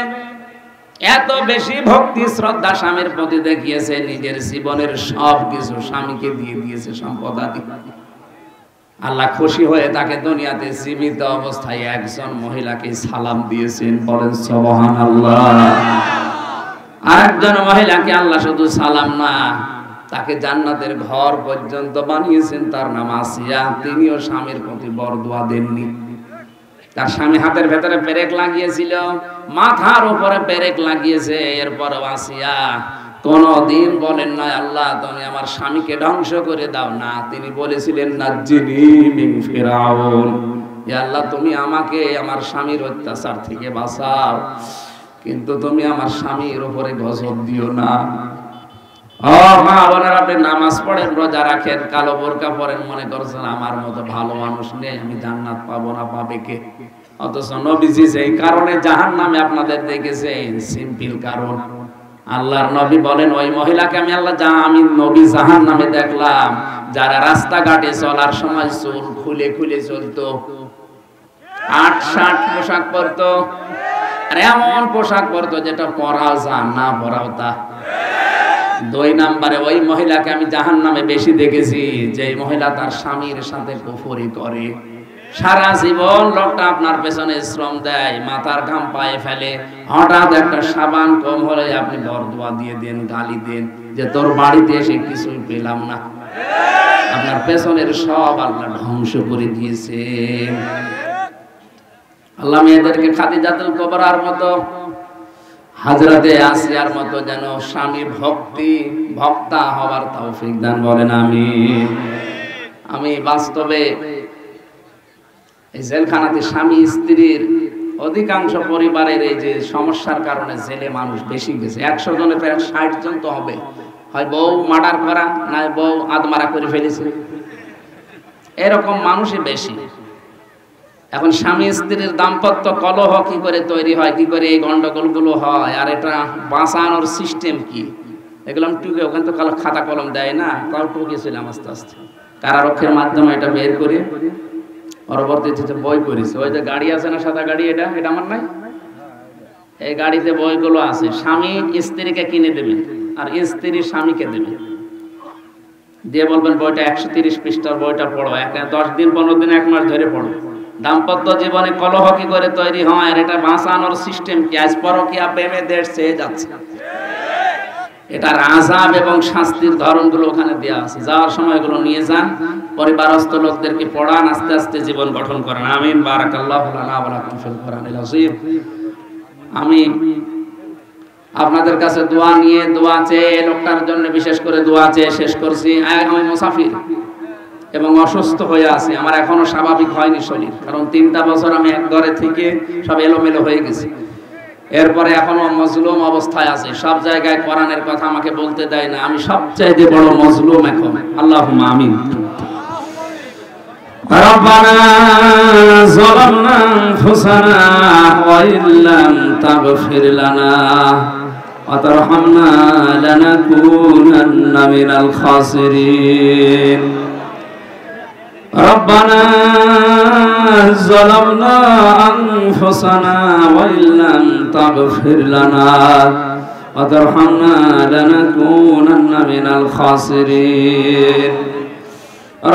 এত বেশি ভক্তি শ্রদ্ধা স্বামীর প্রতি দেখিয়েছে, নিজের জীবনের সব কিছু স্বামীকে দিয়ে দিয়েছে, সম্পদাদি। আল্লাহ খুশি হয়ে তাকে দুনিয়াতে জীবিত অবস্থায় একজন মহিলাকে সালাম দিয়েছেন। বলেন সুবহানাল্লাহ। আরেকজন মহিলাকে আল্লাহ শুধু সালাম না, তাকে জান্নাতের ঘর পর্যন্ত বানিয়েছেন। তার নাম আসিয়া। তিনিও স্বামীর প্রতি বরদোয়া দেননি। তার স্বামী হাতের ভেতরে পেরেক লাগিয়েছিল, মাথার উপরে পেরেক লাগিয়েছে, এরপর আসিয়া কোনদিন বলেন না আল্লাহ তুমি আমার স্বামীকে ধ্বংস করে দাও না। তিনি বলেছিলেন নাজ্জিনি মিন ফিরাউন, হে আল্লাহ তুমি আমাকে আমার স্বামীর অত্যাচার থেকে বাঁচাও, কিন্তু তুমি আমার স্বামীর উপরে গজব দিও না। ও মা বোনেরা, আপনি নামাজ পড়েন, রোজা রাখেন, কালো বোরকা পরেন, মনে করছেন আমার মতো ভালো মানুষ নেই, আমি জান্নাত পাবো না, পাবে কে? অথচ নবীজি যেই কারণে জাহান্নামে আপনাদের দেখেছেন, সিম্পল কারণ। আল্লাহর নবী বলেন ওই মহিলাকে আমি নবী জাহান্নামে দেখলাম যারা রাস্তাঘাটে চলার সময় চুল খুলে খুলে চলতো, 8-60 পোশাক পরতো, আর এমন পোশাক পরতো যেটা পরাও যায় না, পরাও তা। 2 নম্বরে ওই মহিলাকে আমি জাহান্নামে বেশি দেখেছি যে মহিলা তার স্বামীর সাথে কুফরি করে। সারা জীবন লোকটা আপনার পেছনে শ্রম দেয়, মাথার ঘাম পায়ে ফেলে, হঠাৎ একটা সাবান কম হলে আপনি বরদোয়া দিয়ে দেন, গালি দেন যে তোর বাড়িতে এসে কিছুই পেলাম না। আপনার পেছনের সব আল্লাহ ধ্বংস করে দিয়েছে। আল্লাহ মেয়েদেরকে খাদিজাতুল কুবরার মতো, হযরতে আসিয়ার মতো যেন স্বামী ভক্তা হওয়ার তৌফিক দান। বলেন আমিন। আমি বাস্তবে এই জেলখানাতে স্বামী স্ত্রীর অধিকাংশ পরিবারের এই যে সমস্যার কারণে জেলে মানুষ বেশি গেছে। 100 জনে প্রায় 60 জন তো হবে, হয় বউ মার্ডার করা, না বউ আদমারা করে ফেলেছে, এরকম মানুষই বেশি। এখন স্বামী স্ত্রীর দাম্পত্য কলহ কি করে তৈরি হয়, কি করে এই গন্ডগোলগুলো হয়, আর এটা বাঁচানোর সিস্টেম কি, এগুলো আমি টুকে, ওখানে তো খাতা কলম দেয় না, তাও টুকেছিলাম আস্তে আস্তে কারারক্ষের মাধ্যমে এটা বের করে পরবর্তীতে বই করেছে। ওই যে গাড়ি আছে না, সাদা গাড়ি, এটা আমার নাই, এই গাড়িতে বইগুলো আছে। স্বামী স্ত্রীকে কিনে দেবে আর স্ত্রী স্বামীকে দেবে, দিয়ে বলবেন বইটা 130 পৃষ্ঠার বইটা পড়ো, 10 দিন 15 দিন 1 মাস ধরে পড়ো। দাম্পত্য জীবনে কলহ কি করে তৈরি হয় আর এটা বাঁচানোর সিস্টেম কি? আজ পরকীয়া প্রেমে দেশ চেয়ে যাচ্ছে, এটার আযাব এবং শাস্তির ধরনগুলো ওখানে দেওয়া আছে। যাওয়ার সময় এগুলো নিয়ে যান, পরিবারস্থ লোকদেরকে পড়ান, আস্তে আস্তে জীবন গঠন করেন। আমিন। বারাকাল্লাহু লানা ওয়া লাকুম ফিল কুরআনিল আযীম। আমি আপনাদের কাছে দোয়া নিয়ে, দোয়া চেয়ে, লোকটার জন্য বিশেষ করে দোয়া চেয়ে শেষ করছি। আমি মুসাফির এবং অসুস্থ হয়ে আছি, আমার এখনো স্বাভাবিক হয়নি শরীর, কারণ 3টা বছর আমি এক ঘরে থেকে সব এলোমেলো হয়ে গেছি। এরপরে এখনো মজলুম অবস্থায় আছে, সব জায়গায় কোরআনের কথা আমাকে বলতে দেয় না, আমি সবচেয়ে বড় মজলুম এখন। আল্লাহুম্মা আমিন। রব্বানা যালামনা আনফুসানা ওয়া ইল্লাম তাগফির লানা ওয়া তারহামনা লানাকুনান্না মিনাল খাসিরিন। রব্বানা যালামনা আনফুসানা ওয়া ইল্লাম তাগফির লানা ওয়া তারহামনা লানাকুনান্না মিনাল খাসিরিন।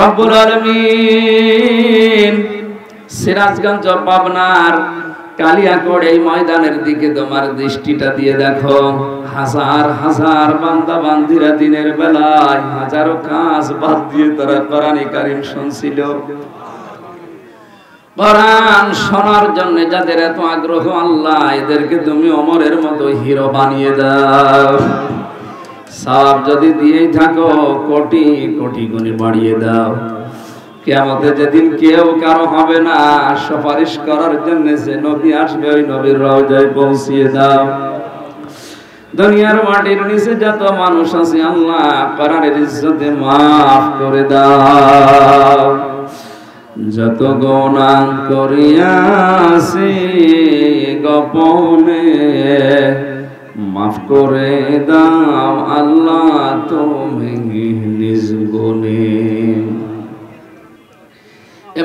রব্বুল আলামিন, সিরাজগঞ্জ পাবনার কালিয়াকোট এই ময়দানের দিকে তোমার দৃষ্টিটা দিয়ে দেখো। হাজার হাজার বান্দা বান্দিরা দিনের বেলায় হাজারো কাজ বাদ দিয়ে তারা কোরআনে কারীম শুনছিল। কোরআন শোনার জন্য যাদের এত আগ্রহ, আল্লাহ এদেরকে তুমি ওমরের মতো হিরো বানিয়ে দাও। সওয়াব যদি দিয়েই থাকো কোটি কোটি গুণে বাড়িয়ে দাও। কিয়ামতে যেদিন কেউ কারো হবে না সুপারিশ করার জন্য, যে নবী আসবে ওই নবীর রওজায় পৌঁছিয়ে দাও। দুনিয়ার মাটির নিচে যত মানুষ আছে আল্লাহ কোরআনের ইজ্জতে মাফ করে দাও। যত গুনাহ করিয়াছি গোপনে মাফ করে দাও আল্লাহ তুমি নিজ গুণে।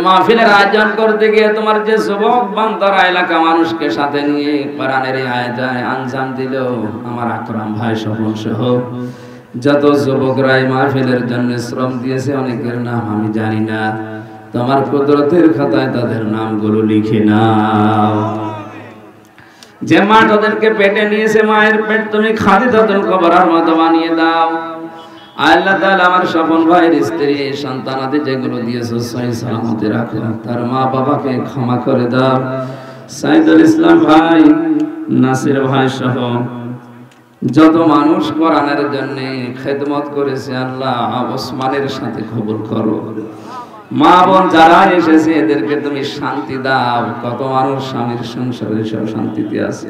মাহফিলের আয়োজন করতে গিয়ে তোমার যে যুবক বান্দারা এলাকা মানুষকে সাথে নিয়ে কোরআনের আয়োজনে আঞ্জাম দিল, আমার আকরাম ভাই স্বপন সহ যত যুবকরা এই মাহফিলের জন্য শ্রম দিয়েছে, অনেকের নাম আমি জানি না, তোমার কুদরতের খাতায় তাদের নামগুলো লিখে নাও। যে মা তাদেরকে পেটে নিয়েছে, মায়ের পেট তুমি খাদিজাতুল কুবরার মতো বানিয়ে দাও। আল্লাহ তাআলা আমার স্বপন ভাইয়ের স্ত্রী সন্তানাদি যেগুলো দিয়েছো সহি সালামতে রাখো, তার মা বাবাকে ক্ষমা করে দাও। সাইদুল ইসলাম ভাই, নাসির ভাই সহ যত মানুষ কোরআনের জন্য খেদমত করেছে আল্লাহ ওসমানের সাথে কবুল করো। মা বোন যারা এসেছে এদেরকে তুমি শান্তি দাও। কত মানুষ স্বামীর সংসারে সব শান্তিতে আছে,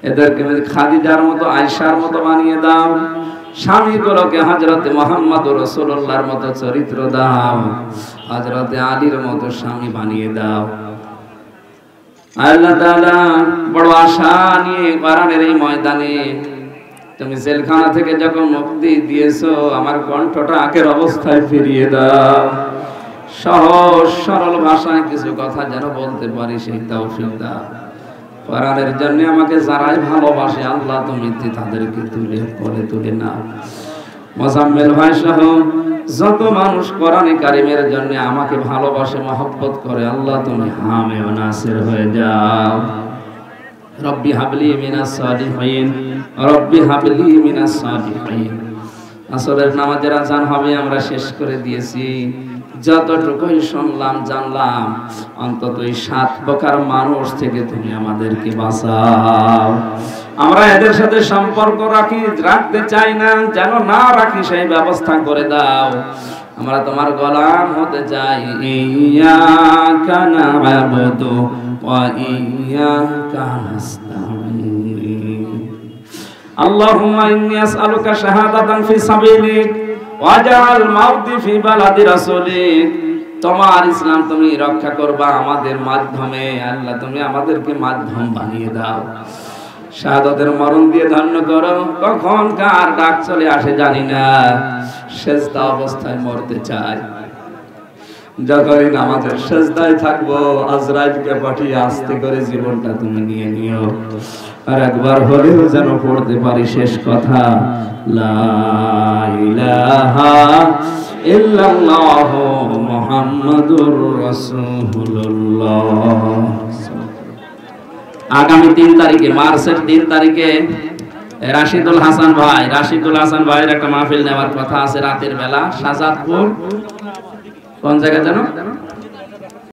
এদেরকে খাদিজার মতো আয়েশার মতো বানিয়ে দাও। স্বামীগুলোকে হযরতে মুহাম্মদ রাসূলুল্লাহর মতো চরিত্র দাও, হযরতে আলীর মতো স্বামী বানিয়ে দাও। আল্লাহ তাআলা বড় আশা নিয়ে কোরআনের এই ময়দানে তুমি জেলখানা থেকে যখন মুক্তি দিয়েছো, আমার কণ্ঠটা আগের অবস্থায় ফিরিয়ে দাও। সহজ সরল ভাষায় কিছু কথা যেন বলতে পারি সেই তৌফিক দাও। কোরআনের জন্য আমাকে যারাই ভালোবাসে আল্লাহ তুমি তাদেরকে তুলে নাও। মোজাম্মেল ভাই সহ যত মানুষ কোরআনে কারিমের জন্য আমাকে ভালোবাসে মহব্বত করে আল্লাহ তুমি হামে ও নাসির হয়ে যাও। রব্বি হাবলি মিনাস সালিহিন, রব্বি হাবলি মিনাস সালিহিন। আসরের নামাজের আযান হবে, আমরা শেষ করে দিয়েছি। যতটুকুই শুনলাম জানলাম, অন্তত এই 7 প্রকার মানুষ থেকে তুমি আমাদেরকে বাঁচাও। আমরা এদের সাথে সম্পর্ক রাখতে চাই না, যেন না রাখি সেই ব্যবস্থা করে দাও। আমরা তোমার গোলাম হতে চাই। ইয়াকা না'বুদু ওয়া ইয়াকা নাস্তাঈন। আল্লাহুম্মা ইন্নী আসআলুকা শাহাদাতান ফি সাবিলিক ওয়াজআল মাউতি ফি বালাদি রাসূলিক। তোমার ইসলাম তুমি রক্ষা করবা আমাদের মাধ্যমে, আল্লাহ তুমি আমাদেরকে মাধ্যম বানিয়ে দাও। শাহাদাতের মরণ দিয়ে ধন্য করো। কখন কার ডাক চলে আসে জানি না, সেজদা অবস্থায় মরতে চাই। যতদিন আমাদের সেজদায় থাকবো আজরাইলকে পাঠিয়ে আস্তে করে জীবনটা তুমি নিয়ে নিও। আর একবার হলেও যেন পড়তে পারি শেষ কথা, লা ইলাহা ইল্লাল্লাহু মুহাম্মাদুর রাসূলুল্লাহ। আগামী 3 তারিখে, মার্চের 3 তারিখে রাশিদুল হাসান ভাইয়ের একটা মাহফিল নেওয়ার কথা আছে রাতের বেলা, শাহজাদপুর কোন জায়গা জানো?